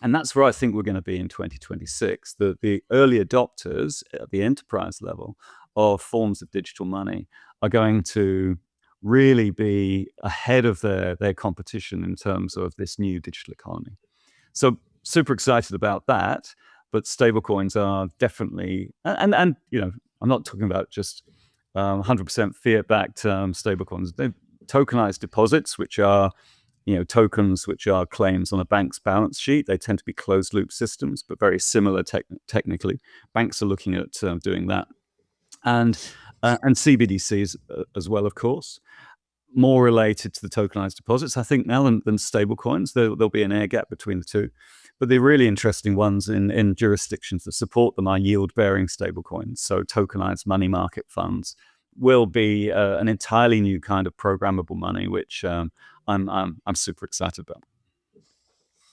[SPEAKER 2] And that's where I think we're going to be in 2026. The early adopters at the enterprise level of forms of digital money are going to really be ahead of their competition in terms of this new digital economy. So super excited about that. But stablecoins are definitely, and I'm not talking about just 100% fiat-backed stablecoins. They're tokenized deposits, which are tokens which are claims on a bank's balance sheet. They tend to be closed-loop systems, but very similar technically. Banks are looking at doing that, and CBDCs as well, of course. More related to the tokenized deposits, I think, now than stablecoins. There'll be an air gap between the two. But the really interesting ones in jurisdictions that support them are yield-bearing stablecoins. So tokenized money market funds will be an entirely new kind of programmable money, which I'm super excited about.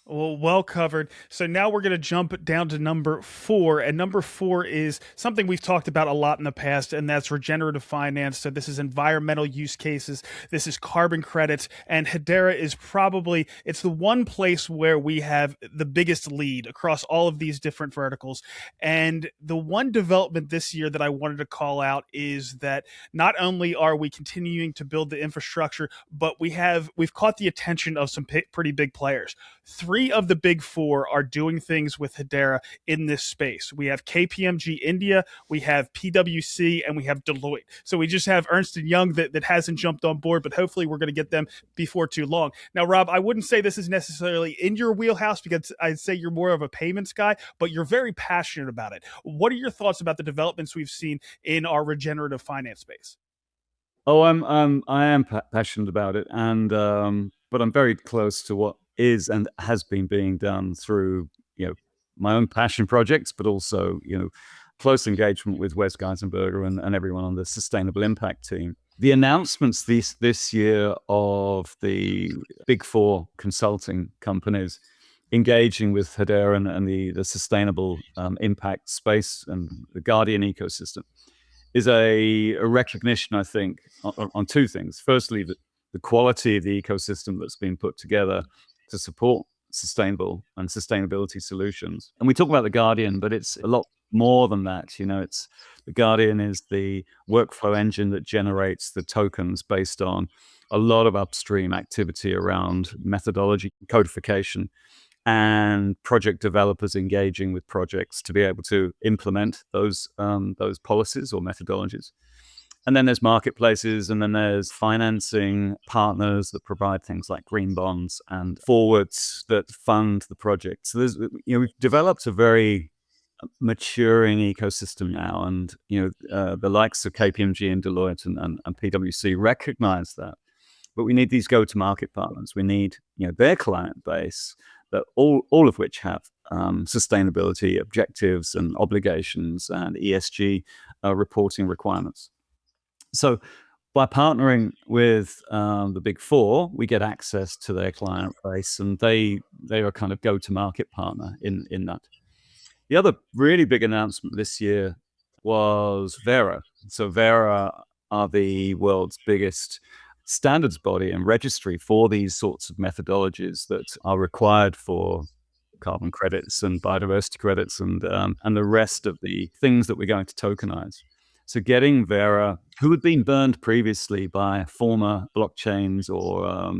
[SPEAKER 1] Well covered. So now we're going to jump down to number 4. And number 4 is something we've talked about a lot in the past, and that's regenerative finance. So this is environmental use cases. This is carbon credits. And Hedera is it's the one place where we have the biggest lead across all of these different verticals. And the one development this year that I wanted to call out is that not only are we continuing to build the infrastructure, but we've caught the attention of some pretty big players. 3 of the big 4 are doing things with Hedera in this space. We have KPMG India, we have PwC, and we have Deloitte. So we just have Ernst & Young that hasn't jumped on board, but hopefully we're going to get them before too long. Now, Rob, I wouldn't say this is necessarily in your wheelhouse because I'd say you're more of a payments guy, but you're very passionate about it. What are your thoughts about the developments we've seen in our regenerative finance space?
[SPEAKER 2] Oh, I am passionate about it, and but I'm very close to what is and has been being done through my own passion projects, but also close engagement with Wes Geisenberger and everyone on the sustainable impact team. The announcements this year of the big 4 consulting companies engaging with Hedera and the sustainable impact space and the Guardian ecosystem is a recognition, I think, on 2 things. Firstly, the quality of the ecosystem that's been put together to support sustainability solutions. And we talk about the Guardian, but it's a lot more than that. It's the Guardian is the workflow engine that generates the tokens based on a lot of upstream activity around methodology, codification, and project developers engaging with projects to be able to implement those policies or methodologies. And then there's marketplaces, and then there's financing partners that provide things like green bonds and forwards that fund the project. So we've developed a very maturing ecosystem now, and the likes of KPMG and Deloitte and PwC recognize that. But we need these go-to-market partners. We need their client base, that all of which have sustainability objectives and obligations and ESG reporting requirements. So by partnering with the big 4, we get access to their client base, and they are a kind of go-to-market partner in that. The other really big announcement this year was Vera. So Vera are the world's biggest standards body and registry for these sorts of methodologies that are required for carbon credits and biodiversity credits and the rest of the things that we're going to tokenize. So getting Vera, who had been burned previously by former blockchains or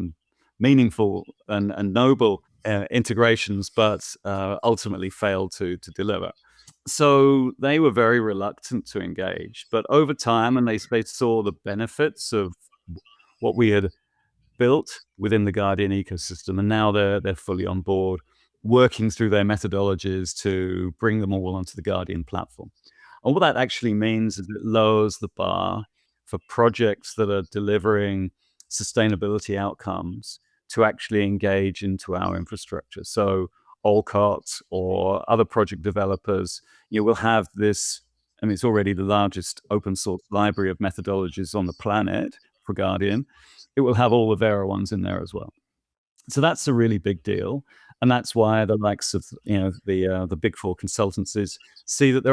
[SPEAKER 2] meaningful and noble integrations, but ultimately failed to deliver. So they were very reluctant to engage. But over time, and they saw the benefits of what we had built within the Guardian ecosystem, and now they're fully on board, working through their methodologies to bring them all onto the Guardian platform. And what that actually means is it lowers the bar for projects that are delivering sustainability outcomes to actually engage into our infrastructure. So Olcott or other project developers, will have this, I mean, it's already the largest open source library of methodologies on the planet for Guardian. It will have all the Vera ones in there as well. So that's a really big deal. And that's why the likes of, the big four consultancies see that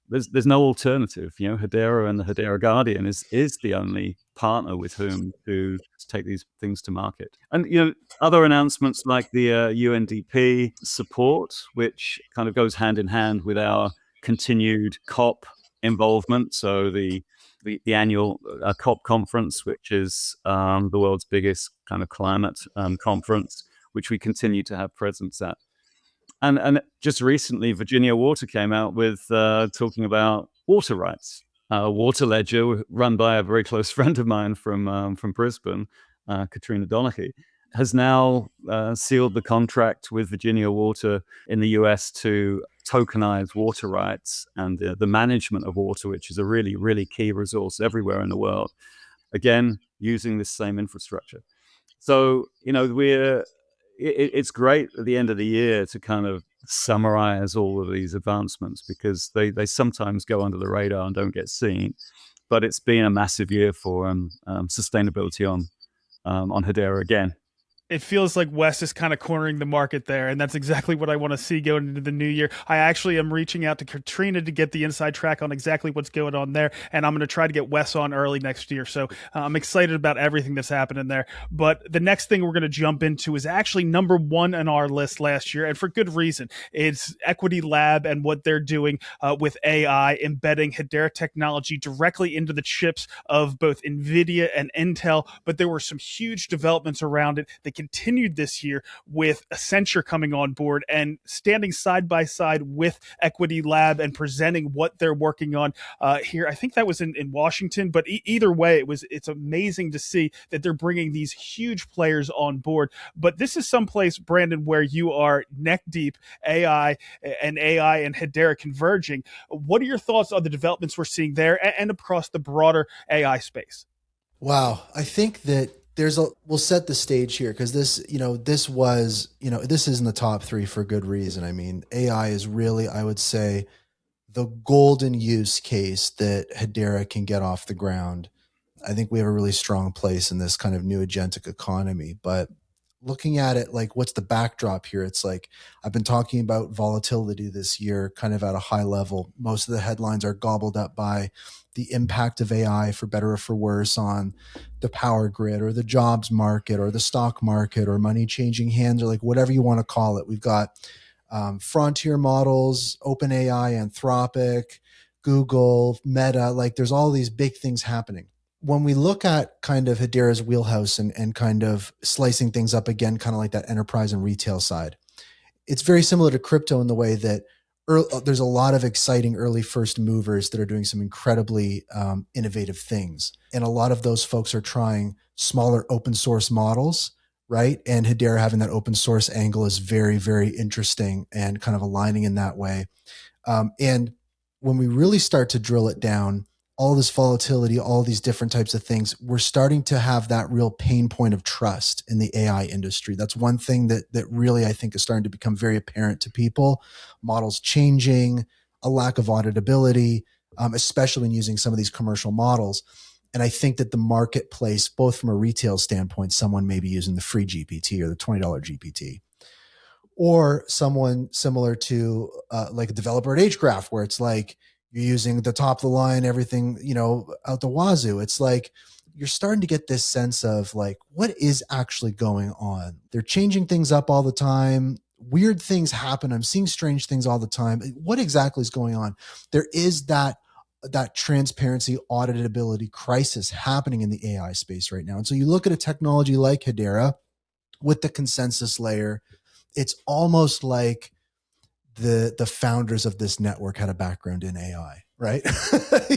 [SPEAKER 2] there's no alternative. Hedera and the Hedera Guardian is the only partner with whom to take these things to market. And other announcements like the UNDP support, which kind of goes hand in hand with our continued COP involvement. So the annual COP conference, which is the world's biggest kind of climate conference, which we continue to have presence at. And just recently, Virginia Water came out with talking about water rights. Water Ledger, run by a very close friend of mine from Brisbane, Katrina Donaghy, has now sealed the contract with Virginia Water in the US to tokenize water rights and the management of water, which is a really, really key resource everywhere in the world. Again, using this same infrastructure. So, it's great at the end of the year to kind of summarize all of these advancements because they sometimes go under the radar and don't get seen. But it's been a massive year for sustainability on Hedera again.
[SPEAKER 1] It feels like Wes is kind of cornering the market there, and that's exactly what I want to see going into the new year. I actually am reaching out to Katrina to get the inside track on exactly what's going on there, and I'm going to try to get Wes on early next year. So I'm excited about everything that's happening there. But the next thing we're going to jump into is actually number one on our list last year, and for good reason. It's Equity Lab and what they're doing with AI, embedding Hedera technology directly into the chips of both NVIDIA and Intel. But there were some huge developments around it that continued this year with Accenture coming on board and standing side by side with Equity Lab and presenting what they're working on here. I think that was in Washington, but either way, it's amazing to see that they're bringing these huge players on board. But this is someplace, Brandon, where you are neck deep, AI and Hedera converging. What are your thoughts on the developments we're seeing there and across the broader AI space?
[SPEAKER 3] Wow. I think that we'll set the stage here because this is in the top three for good reason. I mean, AI is really, I would say, the golden use case that Hedera can get off the ground. I think we have a really strong place in this kind of new agentic economy, but looking at it, like what's the backdrop here? It's like, I've been talking about volatility this year, kind of at a high level. Most of the headlines are gobbled up by the impact of AI, for better or for worse, on the power grid or the jobs market or the stock market or money changing hands, or like whatever you want to call it. We've got frontier models, OpenAI, Anthropic, Google, Meta, like there's all these big things happening. When we look at kind of Hedera's wheelhouse and kind of slicing things up again, kind of like that enterprise and retail side, it's very similar to crypto in the way that there's a lot of exciting early first movers that are doing some incredibly innovative things. And a lot of those folks are trying smaller open source models, right? And Hedera having that open source angle is very, very interesting and kind of aligning in that way. And when we really start to drill it down, all this volatility, all these different types of things, we're starting to have that real pain point of trust in the AI industry. That's one thing that really, I think, is starting to become very apparent to people. Models changing, a lack of auditability, especially when using some of these commercial models. And I think that the marketplace, both from a retail standpoint, someone may be using the free GPT or the $20 GPT, or someone similar to like a developer at Hashgraph, where it's like, You're using the top of the line, everything, out the wazoo. It's like you're starting to get this sense of like, what is actually going on? They're changing things up all the time. Weird things happen. I'm seeing strange things all the time. What exactly is going on? There is that transparency, auditability crisis happening in the AI space right now. And so you look at a technology like Hedera with the consensus layer, it's almost like the founders of this network had a background in AI, right?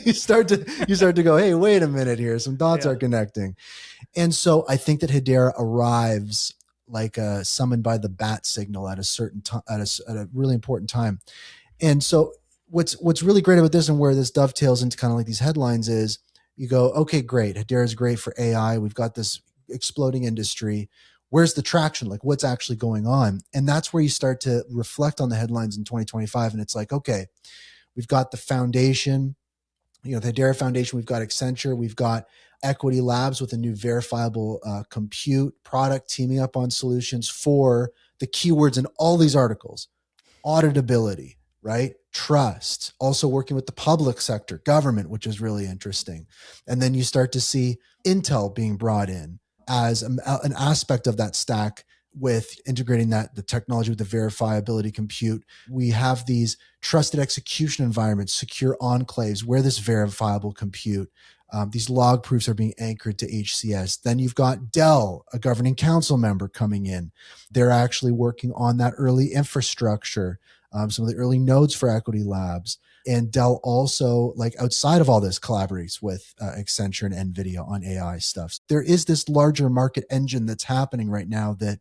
[SPEAKER 3] you start to go, hey, wait a minute here. Some dots are connecting. And so I think that Hedera arrives like summoned by the bat signal at a certain time, at a really important time. And so what's really great about this, and where this dovetails into kind of like these headlines, is you go, okay, great. Hedera is great for AI. We've got this exploding industry. Where's the traction? Like, what's actually going on? And that's where you start to reflect on the headlines in 2025. And it's like, okay, we've got the foundation, the Hedera Foundation, we've got Accenture, we've got Equity Labs with a new verifiable compute product teaming up on solutions for the keywords in all these articles: auditability, right? Trust, also working with the public sector, government, which is really interesting. And then you start to see Intel being brought in as an aspect of that stack, with integrating the technology with the verifiability compute. We have these trusted execution environments, secure enclaves, where this verifiable compute, these log proofs are being anchored to HCS. Then you've got Dell, a governing council member, coming in. They're actually working on that early infrastructure, some of the early nodes for Equity Labs. And Dell also, like outside of all this, collaborates with Accenture and NVIDIA on AI stuff. There is this larger market engine that's happening right now that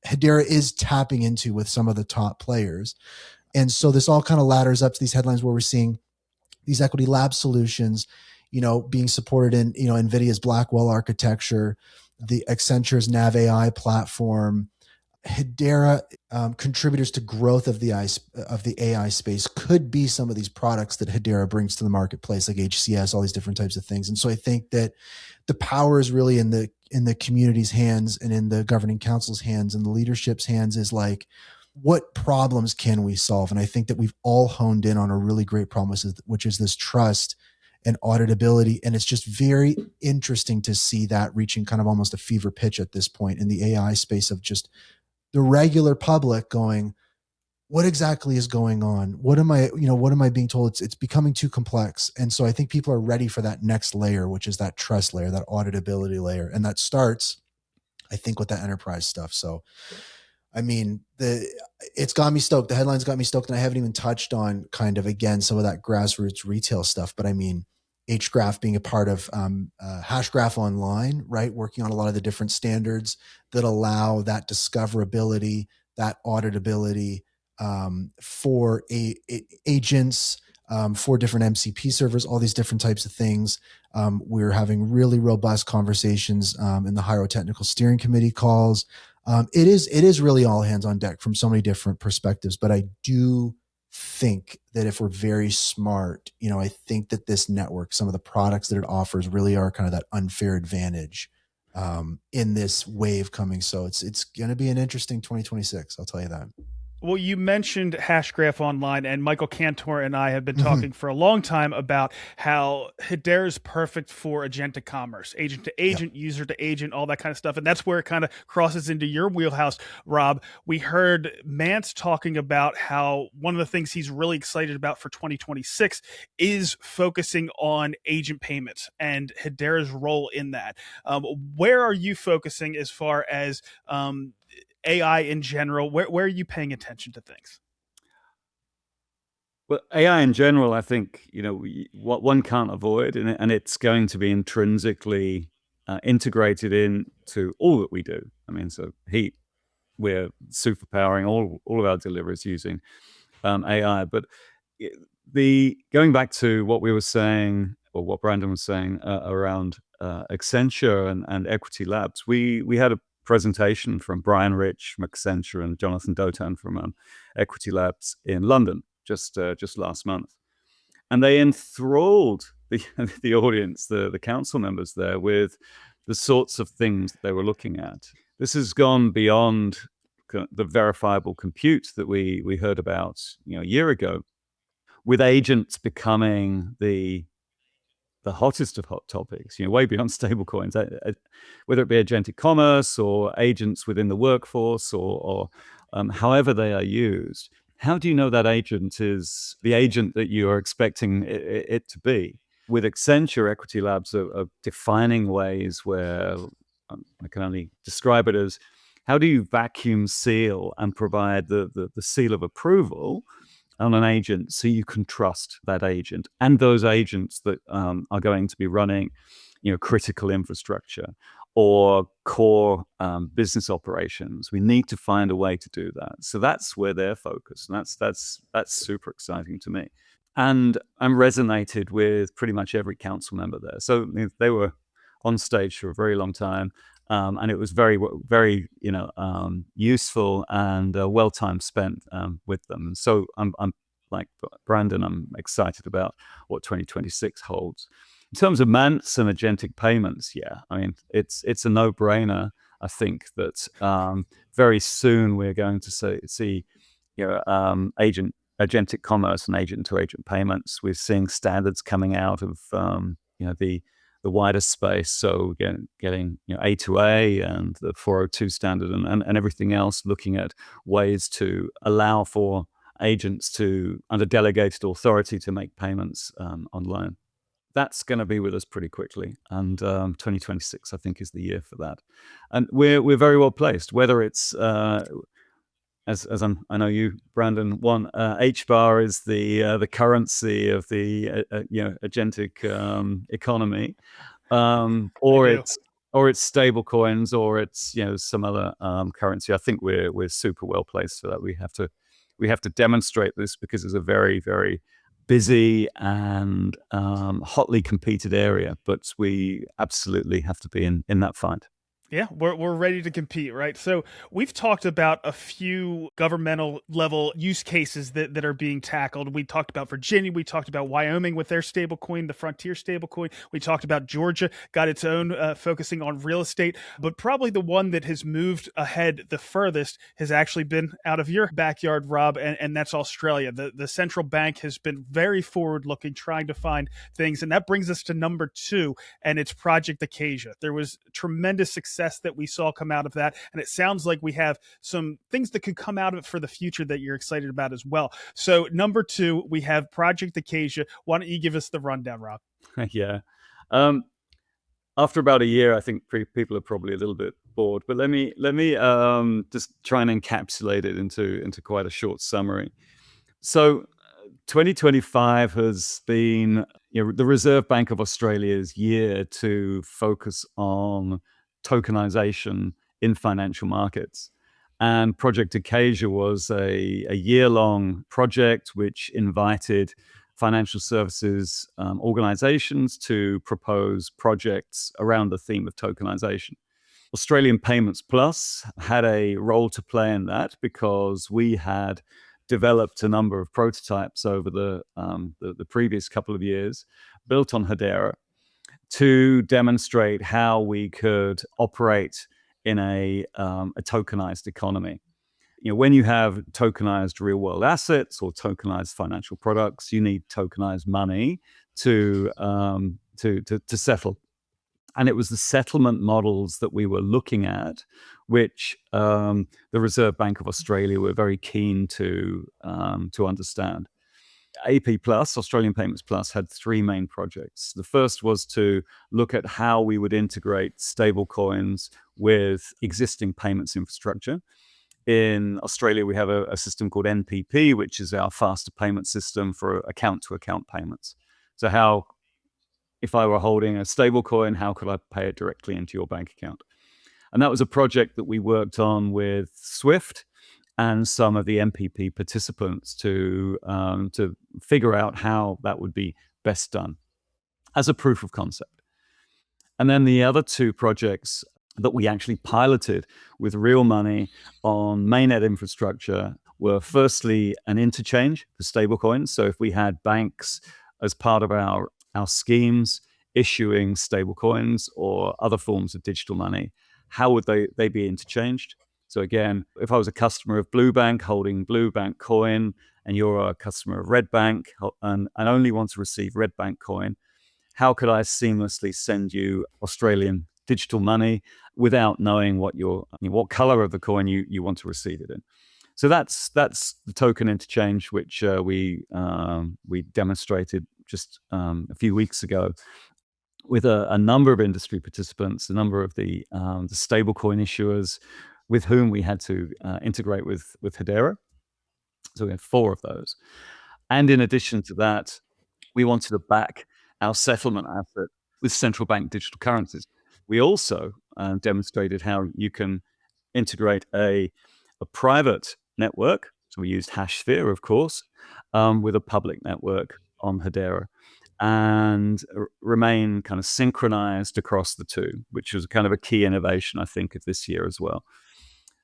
[SPEAKER 3] Hedera is tapping into with some of the top players. And so this all kind of ladders up to these headlines where we're seeing these Equity Lab solutions, being supported in, NVIDIA's Blackwell architecture, the Accenture's Nav AI platform. Hedera contributors to growth of the AI space could be some of these products that Hedera brings to the marketplace, like HCS, all these different types of things. And so I think that the power is really in the community's hands and in the governing council's hands and the leadership's hands, is like, what problems can we solve? And I think that we've all honed in on a really great problem, which is this trust and auditability. And it's just very interesting to see that reaching kind of almost a fever pitch at this point in the AI space, of just the regular public going, what exactly is going on? What am I being told? It's becoming too complex. And so I think people are ready for that next layer, which is that trust layer, that auditability layer. And that starts, I think, with that enterprise stuff. So, I mean, it's got me stoked. The headlines got me stoked. And I haven't even touched on kind of, again, some of that grassroots retail stuff. But I mean, Hgraph being a part of Hashgraph Online, right? Working on a lot of the different standards that allow that discoverability, that auditability for agents, for different MCP servers, all these different types of things. We're having really robust conversations in the Hyro Technical Steering Committee calls. It is really all hands on deck from so many different perspectives. But I do think that if we're very smart, I think that this network, some of the products that it offers, really are kind of that unfair advantage in this wave coming. So it's going to be an interesting 2026. I'll tell you that.
[SPEAKER 1] Well, you mentioned Hashgraph Online, and Michael Cantor and I have been talking for a long time about how Hedera is perfect for agentic commerce, agent to agent, user to agent, all that kind of stuff. And that's where it kind of crosses into your wheelhouse, Rob. We heard Mance talking about how one of the things he's really excited about for 2026 is focusing on agent payments and Hedera's role in that. Where are you focusing as far as AI in general? Where are you paying attention to things?
[SPEAKER 2] Well, AI in general, I think, what one can't avoid, and it's going to be intrinsically integrated into all that we do. I mean, so Heat, we're superpowering all of our deliveries using AI. But going back to what we were saying, or what Brandon was saying around Accenture and Equity Labs, we had a presentation from Brian Rich from Accenture and Jonathan Dotan from Equity Labs in London just last month, and they enthralled the audience, the council members there, with the sorts of things they were looking at. This has gone beyond the verifiable compute that we heard about a year ago. with agents becoming the hottest of hot topics, way beyond stablecoins, whether it be agentic commerce or agents within the workforce or however they are used. How do you know that agent is the agent that you are expecting it to be? With Accenture, Equity Labs are defining ways where I can only describe it as, how do you vacuum seal and provide the seal of approval on an agent so you can trust that agent and those agents that are going to be running critical infrastructure or core business operations? We need to find a way to do that. So that's where they're focused, and that's super exciting to me. And I'm resonated with pretty much every council member there. So they were on stage for a very long time. And it was very, very, useful and well time spent with them. And so I'm like Brandon, I'm excited about what 2026 holds. In terms of Mance and agentic payments, I mean, it's a no-brainer. I think that very soon we're going to see agentic commerce and agent-to-agent payments. We're seeing standards coming out of the wider space, so getting A2A and the 402 standard and everything else, looking at ways to allow for agents to, under delegated authority, to make payments online. That's going to be with us pretty quickly, and 2026, I think, is the year for that. And we're very well placed, whether it's I know you, Brandon, HBAR is the currency of the agentic economy, or it's stable coins, or it's some other currency. I think we're super well placed for that. We have to demonstrate this because it's a very, very busy and hotly competed area, but we absolutely have to be in that fight.
[SPEAKER 1] Yeah, we're ready to compete, right? So we've talked about a few governmental level use cases that are being tackled. We talked about Virginia. We talked about Wyoming with their stablecoin, the Frontier stablecoin. We talked about Georgia, got its own focusing on real estate. But probably the one that has moved ahead the furthest has actually been out of your backyard, Rob, and that's Australia. The central bank has been very forward-looking, trying to find things. And that brings us to number 2, and it's Project Acacia. There was tremendous success that we saw come out of that, and it sounds like we have some things that could come out of it for the future that you're excited about as well. So number 2, we have Project Acacia. Why don't you give us the rundown, Rob?
[SPEAKER 2] Yeah. After about a year, I think people are probably a little bit bored, but let me just try and encapsulate it into quite a short summary. So 2025 has been the Reserve Bank of Australia's year to focus on tokenization in financial markets. And Project Acacia was a year-long project which invited financial services organizations to propose projects around the theme of tokenization. Australian Payments Plus had a role to play in that because we had developed a number of prototypes over the previous couple of years, built on Hedera, to demonstrate how we could operate in a tokenized economy. When you have tokenized real-world assets or tokenized financial products, you need tokenized money to settle. And it was the settlement models that we were looking at, which the Reserve Bank of Australia were very keen to understand. AP Plus, Australian Payments Plus, had 3 main projects. The first was to look at how we would integrate stablecoins with existing payments infrastructure. In Australia, we have a system called NPP, which is our faster payment system for account-to-account payments. So if I were holding a stablecoin, how could I pay it directly into your bank account? And that was a project that we worked on with Swift and some of the NPP participants to figure out how that would be best done as a proof of concept. And then the other 2 projects that we actually piloted with real money on mainnet infrastructure were firstly an interchange for stablecoins. So if we had banks as part of our schemes issuing stablecoins or other forms of digital money, how would they be interchanged? So again, if I was a customer of Blue Bank holding Blue Bank coin and you're a customer of Red Bank and only want to receive Red Bank coin, how could I seamlessly send you Australian digital money without knowing what color of the coin you want to receive it in? So that's the token interchange, which we demonstrated just a few weeks ago with a number of industry participants, a number of the stablecoin issuers with whom we had to integrate with Hedera. So we had 4 of those. And in addition to that, we wanted to back our settlement asset with central bank digital currencies. We also demonstrated how you can integrate a private network. So we used Hashsphere, of course, with a public network on Hedera, and remain kind of synchronized across the two, which was kind of a key innovation, I think, of this year as well.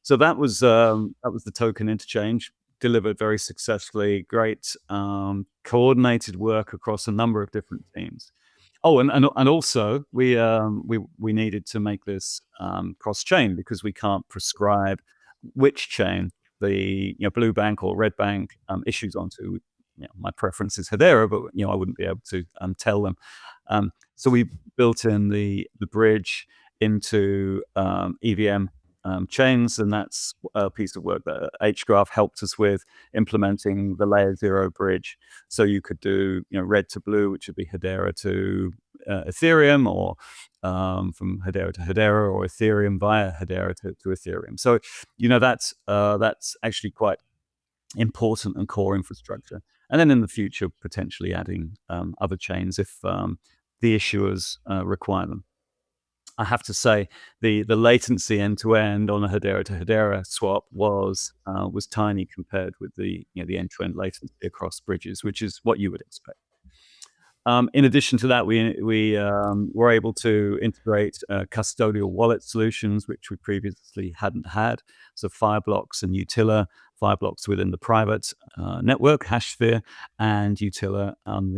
[SPEAKER 2] So that was the token interchange, delivered very successfully. Great coordinated work across a number of different teams. Oh, and also we needed to make this cross chain, because we can't prescribe which chain the blue bank or red bank issues onto. My preference is Hedera, but I wouldn't be able to tell them. So we built in the bridge into EVM chains, and that's a piece of work that Hgraph helped us with, implementing the layer 0 bridge. So you could do red to blue, which would be Hedera to Ethereum, or from Hedera to Hedera, or Ethereum via Hedera to Ethereum. So that's actually quite important and core infrastructure. And then in the future, potentially adding other chains if the issuers require them. I have to say, the latency end to end on a Hedera to Hedera swap was tiny compared with the end to end latency across bridges, which is what you would expect. In addition to that, we were able to integrate custodial wallet solutions, which we previously hadn't had. So Fireblocks and Utila, Fireblocks within the private network, Hashsphere, and Utila on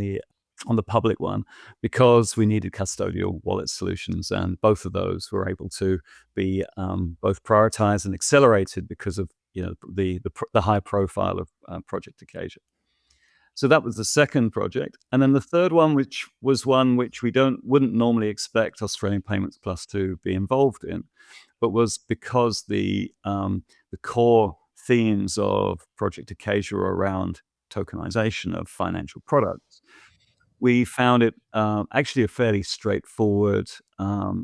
[SPEAKER 2] the public one, because we needed custodial wallet solutions, and both of those were able to be both prioritized and accelerated because of the high profile of Project Acacia. So that was the second project, and then the third one, which was one which we wouldn't normally expect Australian Payments Plus to be involved in, but was because the core themes of Project Acacia are around tokenization of financial products. We found it actually a fairly straightforward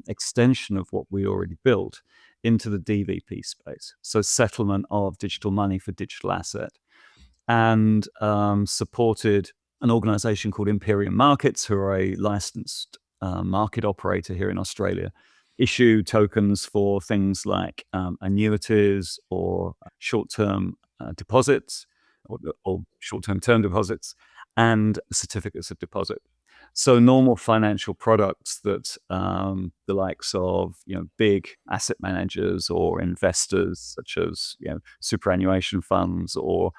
[SPEAKER 2] extension of what we already built into the DVP space. So settlement of digital money for digital asset, and supported an organization called Imperium Markets, who are a licensed market operator here in Australia, issue tokens for things like annuities or short-term deposits, or short-term term deposits, and certificates of deposit. So normal financial products that the likes of big asset managers or investors, such as superannuation funds or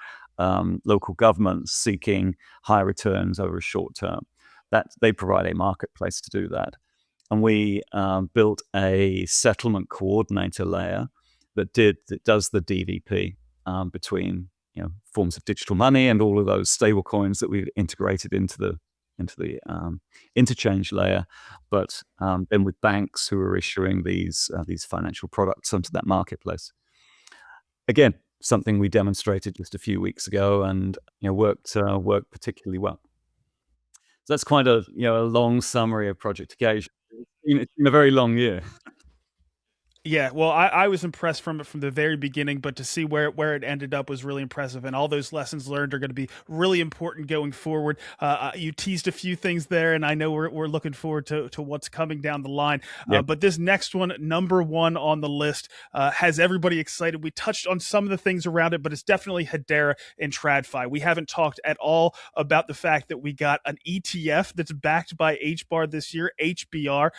[SPEAKER 2] local governments seeking high returns over a short term, that they provide a marketplace to do that. And we built a settlement coordinator layer that does the DVP between forms of digital money and all of those stable coins that we've integrated into the interchange layer, but then with banks who are issuing these financial products onto that marketplace. Again, something we demonstrated just a few weeks ago, and worked particularly well. So that's quite a long summary of Project Acacia. It's been a very long year.
[SPEAKER 1] Yeah, well, I was impressed from the very beginning, but to see where it ended up was really impressive, and all those lessons learned are going to be really important going forward. You teased a few things there, and I know we're looking forward to what's coming down the line. Yep. But this next one, number 1 on the list, has everybody excited. We touched on some of the things around it, but it's definitely Hedera and TradFi. We haven't talked at all about the fact that we got an ETF that's backed by HBAR this year, HBR.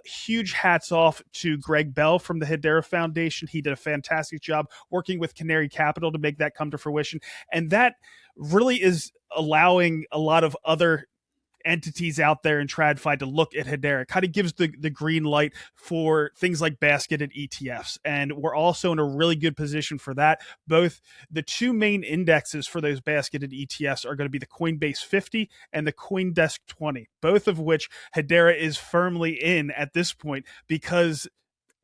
[SPEAKER 1] Huge hats off to Greg Bell from the Hedera Foundation. He did a fantastic job working with Canary Capital to make that come to fruition. And that really is allowing a lot of other entities out there in TradFi to look at Hedera. It kind of gives the green light for things like basketed ETFs. And we're also in a really good position for that. Both the two main indexes for those basketed ETFs are going to be the Coinbase 50 and the CoinDesk 20, both of which Hedera is firmly in at this point because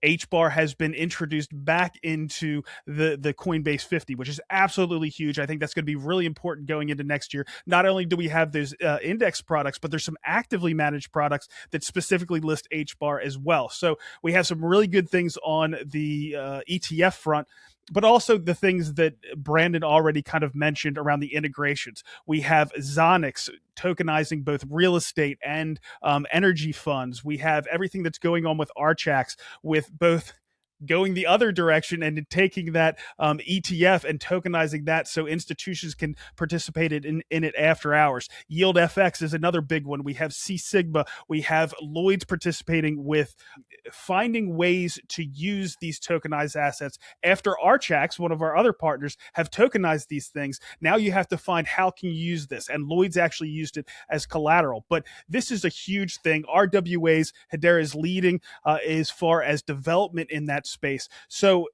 [SPEAKER 1] HBAR has been introduced back into the Coinbase 50, which is absolutely huge. I think that's going to be really important going into next year. Not only do we have those index products, but there's some actively managed products that specifically list HBAR as well. So we have some really good things on the ETF front, but also the things that Brandon already kind of mentioned around the integrations. We have Zonix tokenizing both real estate and energy funds. We have everything that's going on with Archax, with both going the other direction and taking that ETF and tokenizing that so institutions can participate in it after hours. Yield FX is another big one. We have C Sigma. We have Lloyd's participating with finding ways to use these tokenized assets. After Archax, one of our other partners, have tokenized these things, now you have to find how can you use this. And Lloyd's actually used it as collateral. But this is a huge thing. RWAs, Hedera is leading as far as development in that space. So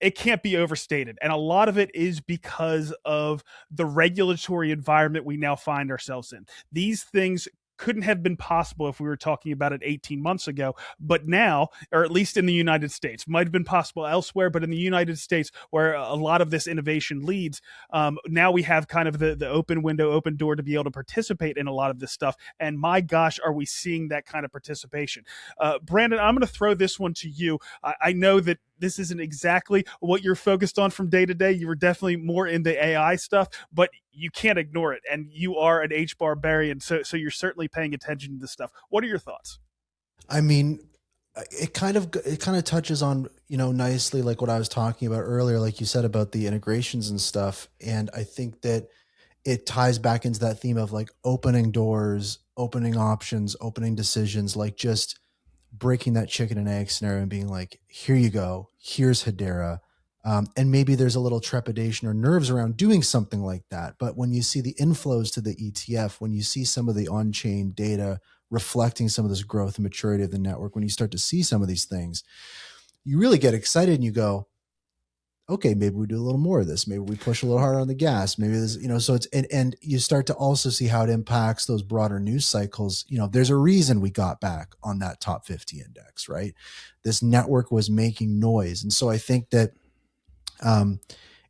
[SPEAKER 1] it can't be overstated. And a lot of it is because of the regulatory environment we now find ourselves in. These things couldn't have been possible if we were talking about it 18 months ago, but now, or at least in the United States, might have been possible elsewhere, but in the United States, where a lot of this innovation leads, now we have kind of the open window, open door to be able to participate in a lot of this stuff. And my gosh, are we seeing that kind of participation? Brandon, I'm going to throw this one to you. I know that this isn't exactly what you're focused on from day to day. You were definitely more in the AI stuff, but you can't ignore it. And you are an H-barbarian, so you're certainly paying attention to this stuff. What are your thoughts?
[SPEAKER 3] I mean, it kind of touches on, nicely like what I was talking about earlier, like you said about the integrations and stuff. And I think that it ties back into that theme of like opening doors, opening options, opening decisions, like just breaking that chicken and egg scenario and being like, here you go, here's Hedera. And maybe there's a little trepidation or nerves around doing something like that. But when you see the inflows to the ETF, when you see some of the on-chain data reflecting some of this growth and maturity of the network, when you start to see some of these things, you really get excited and you go, okay, maybe we do a little more of this. Maybe we push a little harder on the gas. Maybe this, so it's, and you start to also see how it impacts those broader news cycles. There's a reason we got back on that top 50 index, right? This network was making noise. And so I think that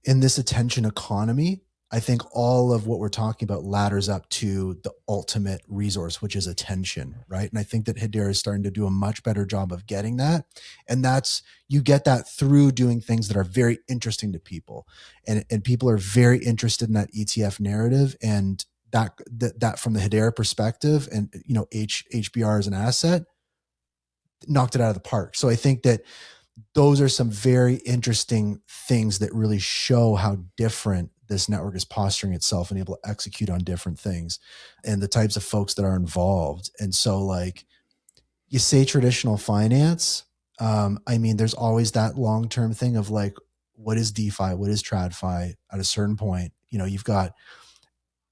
[SPEAKER 3] in this attention economy, I think all of what we're talking about ladders up to the ultimate resource, which is attention, right? And I think that Hedera is starting to do a much better job of getting that. And you get that through doing things that are very interesting to people. And people are very interested in that ETF narrative, and that from the Hedera perspective, and HBR as an asset knocked it out of the park. So I think that those are some very interesting things that really show how different this network is posturing itself and able to execute on different things and the types of folks that are involved. And so like you say traditional finance, there's always that long-term thing of like, what is DeFi? What is TradFi? At a certain point, you've got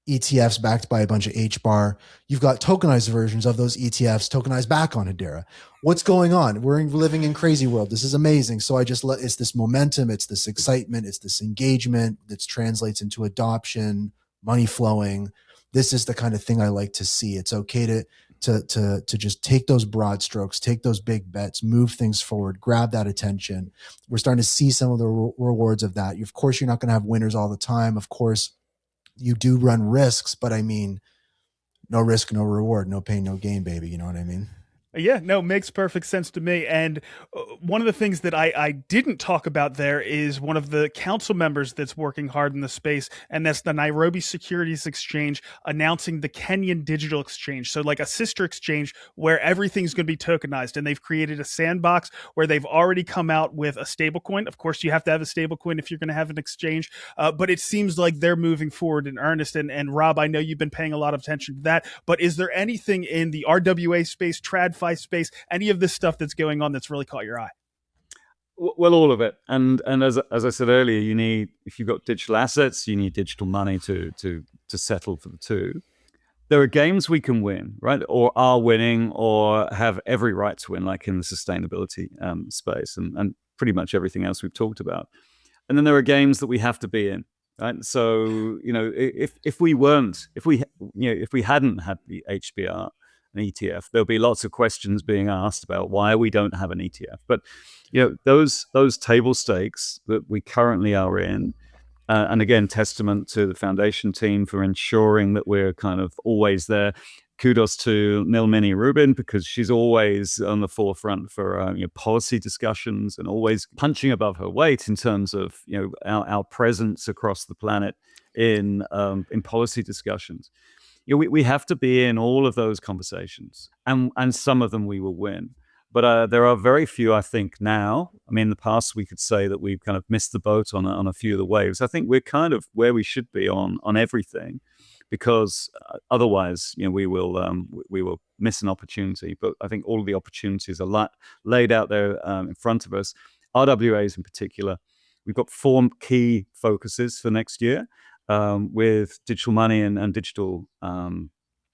[SPEAKER 3] ETFs backed by a bunch of HBAR. You've got tokenized versions of those ETFs tokenized back on Hedera. What's going on? We're living in crazy world. This is amazing. So it's this momentum, it's this excitement, it's this engagement that translates into adoption, money flowing. This is the kind of thing I like to see. It's okay to just take those broad strokes, take those big bets, move things forward, grab that attention. We're starting to see some of the rewards of that. Of course, you're not going to have winners all the time. Of course, you do run risks, but no risk, no reward, no pain, no gain, baby. You know what I mean?
[SPEAKER 1] Yeah, no, makes perfect sense to me. And one of the things that I didn't talk about there is one of the council members that's working hard in the space, and that's the Nairobi Securities Exchange announcing the Kenyan Digital Exchange. So like a sister exchange where everything's going to be tokenized, and they've created a sandbox where they've already come out with a stablecoin. Of course, you have to have a stablecoin if you're going to have an exchange, but it seems like they're moving forward in earnest. And Rob, I know you've been paying a lot of attention to that, but is there anything in the RWA space, TradFi space, any of this stuff that's going on that's really caught your eye?
[SPEAKER 2] Well, all of it. And as I said earlier, if you've got digital assets, you need digital money to settle for the two. there are games we can win, right? Or are winning or have every right to win, like in the sustainability space and pretty much everything else we've talked about. And then there are games that we have to be in, right? So, if we hadn't had the HBR and ETF, there'll be lots of questions being asked about why we don't have an ETF. But, those table stakes that we currently are in, and again, testament to the foundation team for ensuring that we're kind of always there. Kudos to Nilmini Rubin, because she's always on the forefront for policy discussions and always punching above her weight in terms of our presence across the planet in policy discussions. We have to be in all of those conversations, and some of them we will win. But there are very few, I think, now. I mean, in the past, we could say that we've kind of missed the boat on a few of the waves. I think we're kind of where we should be on everything, because otherwise, we will miss an opportunity. But I think all of the opportunities are laid out there in front of us. RWAs in particular, we've got 4 key focuses for next year, with digital money and digital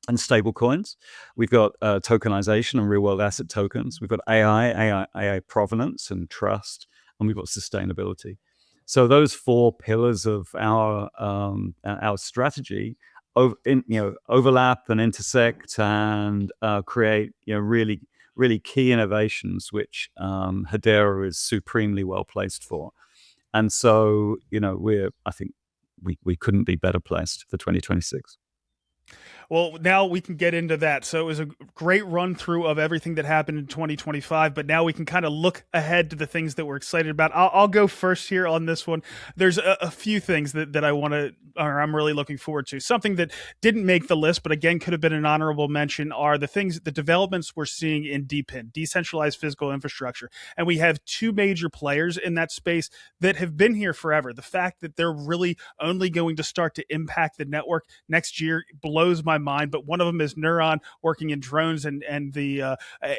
[SPEAKER 2] and stable coins. We've got tokenization and real world asset tokens. We've got AI provenance and trust, and we've got sustainability. So those 4 pillars of our strategy overlap and intersect and create really, really key innovations, which Hedera is supremely well placed for. And so I think we couldn't be better placed for 2026.
[SPEAKER 1] Well, now we can get into that. So it was a great run through of everything that happened in 2025, but now we can kind of look ahead to the things that we're excited about. I'll go first here on this one. There's a few things that I want to, or I'm really looking forward to. Something that didn't make the list, but again, could have been an honorable mention, are the developments we're seeing in DePIN, decentralized physical infrastructure. And we have 2 major players in that space that have been here forever. The fact that they're really only going to start to impact the network next year blows my mind, but one of them is Neuron, working in drones and the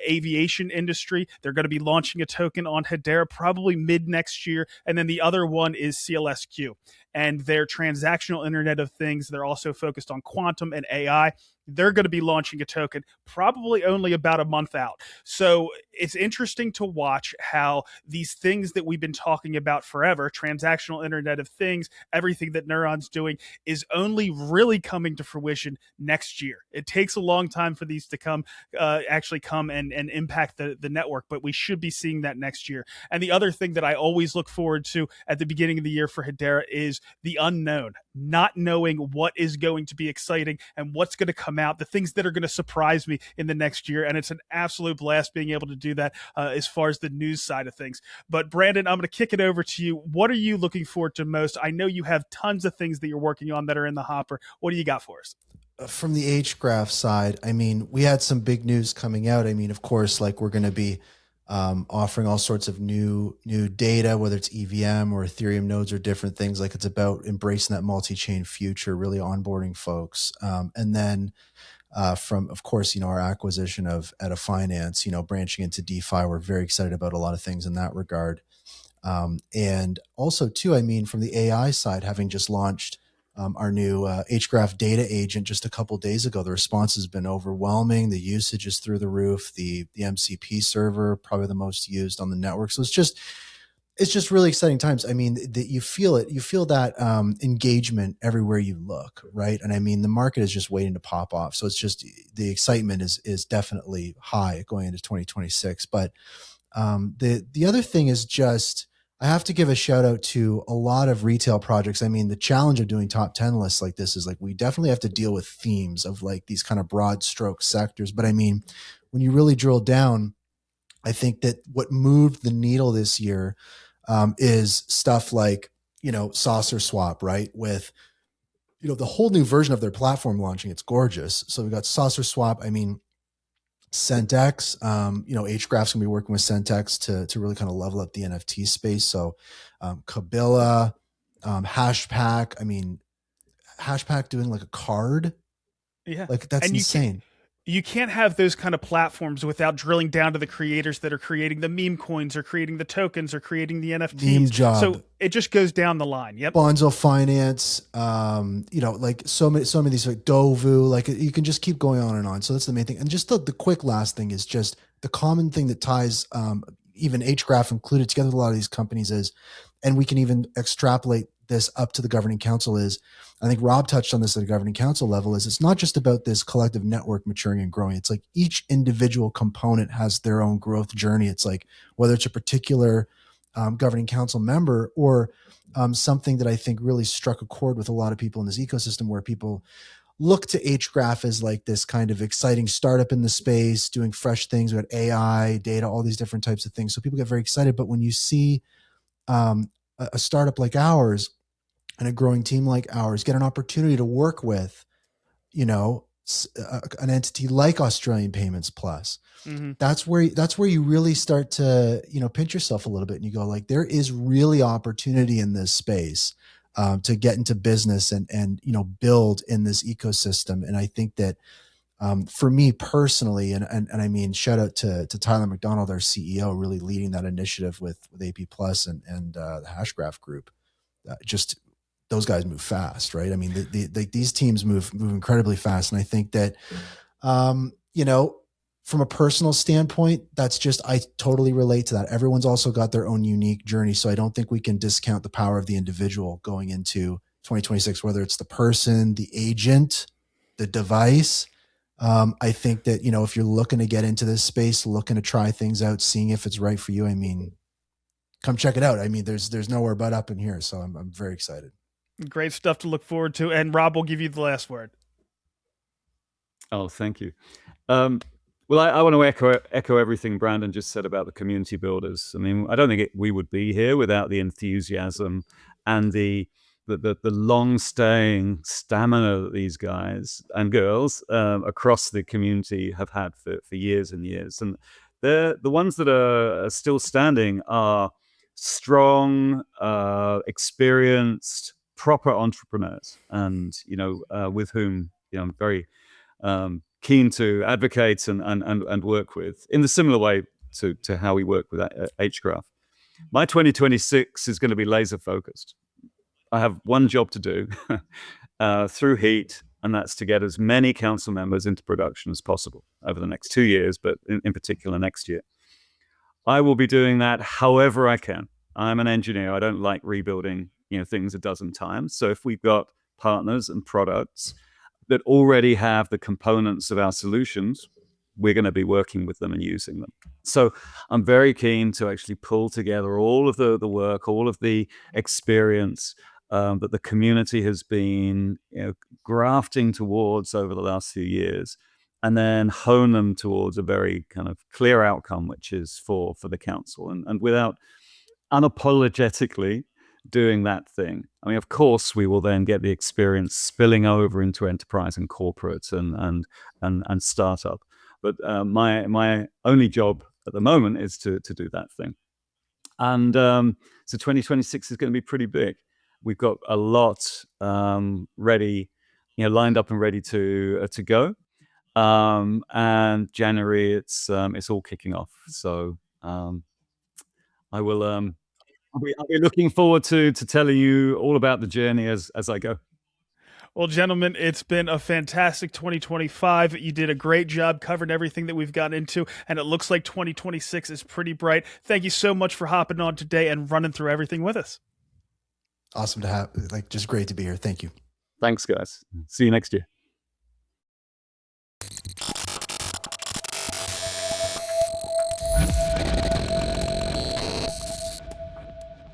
[SPEAKER 1] aviation industry. They're going to be launching a token on Hedera probably mid next year, and then the other one is CLSQ and their transactional Internet of Things. They're also focused on quantum and AI. They're going to be launching a token probably only about a month out. So it's interesting to watch how these things that we've been talking about forever, transactional Internet of Things, everything that Neuron's doing, is only really coming to fruition next year. It takes a long time for these to actually come and impact the network, but we should be seeing that next year. And the other thing that I always look forward to at the beginning of the year for Hedera is the unknown, not knowing what is going to be exciting and what's going to come out, the things that are going to surprise me in the next year. And it's an absolute blast being able to do that as far as the news side of things. But Brandon, I'm going to kick it over to you. What are you looking forward to most? I know you have tons of things that you're working on that are in the hopper. What do you got for us?
[SPEAKER 3] From the Hgraph side, I mean, we had some big news coming out. I mean, of course, like we're going to be offering all sorts of new data, whether it's EVM or Ethereum nodes or different things. Like, it's about embracing that multi-chain future, really onboarding folks. And then from, of course, our acquisition of Edda Finance, branching into DeFi, we're very excited about a lot of things in that regard. And also too, I mean, from the AI side, having just launched our new Hgraph data agent just a couple days ago, the response has been overwhelming. The usage is through the roof. The MCP server, probably the most used on the network. So it's just really exciting times. I mean, that you feel it. You feel that engagement everywhere you look, right? And I mean, the market is just waiting to pop off. So it's just, the excitement is definitely high going into 2026. But the other thing is just, I have to give a shout out to a lot of retail projects. I mean, the challenge of doing top 10 lists like this is, like, we definitely have to deal with themes of like these kind of broad stroke sectors. But I mean, when you really drill down, I think that what moved the needle this year is stuff like, Saucerswap, right? With, the whole new version of their platform launching. It's gorgeous. So we've got Saucerswap. I mean, Centex, Hgraph's gonna be working with Centex to really kind of level up the NFT space. So Kabila, Hashpack. I mean, Hashpack doing like a card.
[SPEAKER 1] Yeah.
[SPEAKER 3] Like, that's insane.
[SPEAKER 1] you can't have those kind of platforms without drilling down to the creators that are creating the meme coins or creating the tokens or creating the NFTs.
[SPEAKER 3] Meme job.
[SPEAKER 1] So it just goes down the line. Yep.
[SPEAKER 3] Bonzo Finance, like so many of these, like Dovu, like you can just keep going on and on. So that's the main thing. And just the quick last thing is just the common thing that ties even Hgraph included together with a lot of these companies is, and we can even extrapolate this up to the governing council is, I think Rob touched on this at the governing council level, is it's not just about this collective network maturing and growing. It's like each individual component has their own growth journey. It's like whether it's a particular governing council member or something that I think really struck a chord with a lot of people in this ecosystem, where people look to Hgraph as like this kind of exciting startup in the space, doing fresh things with AI, data, all these different types of things. So people get very excited. But when you see a startup like ours and a growing team like ours get an opportunity to work with, an entity like Australian Payments Plus, that's where you really start to, pinch yourself a little bit and you go like, there is really opportunity in this space to get into business and build in this ecosystem. And I think that for me personally, and I mean, shout out to Tyler McDonald, our CEO, really leading that initiative with AP Plus and the Hashgraph group. Just those guys move fast, right? I mean, these teams move incredibly fast. And I think that, from a personal standpoint, that's just, I totally relate to that. Everyone's also got their own unique journey. So I don't think we can discount the power of the individual going into 2026, whether it's the person, the agent, the device. I think that, if you're looking to get into this space, looking to try things out, seeing if it's right for you, I mean, come check it out. I mean, there's nowhere but up in here. So I'm very excited.
[SPEAKER 1] Great stuff to look forward to. And Rob will give you the last word.
[SPEAKER 2] Oh, thank you. Well, I want to echo everything Brandon just said about the community builders. I mean, I don't think we would be here without the enthusiasm and the long-staying stamina that these guys and girls across the community have had for years and years. And the ones that are still standing are strong, experienced, proper entrepreneurs, and with whom I'm very keen to advocate and work with in the similar way to how we work with Hgraph. My 2026 is going to be laser focused. I have one job to do through heat, and that's to get as many council members into production as possible over the next 2 years, but in particular next year. I will be doing that however I can. I'm an engineer. I don't like rebuilding things a dozen times. So if we've got partners and products that already have the components of our solutions, we're going to be working with them and using them. So I'm very keen to actually pull together all of the work, all of the experience that the community has been grafting towards over the last few years, and then hone them towards a very kind of clear outcome, which is for the council, and without unapologetically doing that thing. I mean, of course, we will then get the experience spilling over into enterprise and corporate and startup. But my only job at the moment is to do that thing. And so 2026 is going to be pretty big. We've got a lot ready, lined up and ready to go. And January, it's all kicking off. So I will. I'll be looking forward to telling you all about the journey as I go.
[SPEAKER 1] Well, gentlemen, it's been a fantastic 2025. You did a great job covering everything that we've gotten into, and it looks like 2026 is pretty bright. Thank you so much for hopping on today and running through everything with us.
[SPEAKER 3] Awesome to have, just great to be here. Thank you.
[SPEAKER 2] Thanks, guys. See you next year.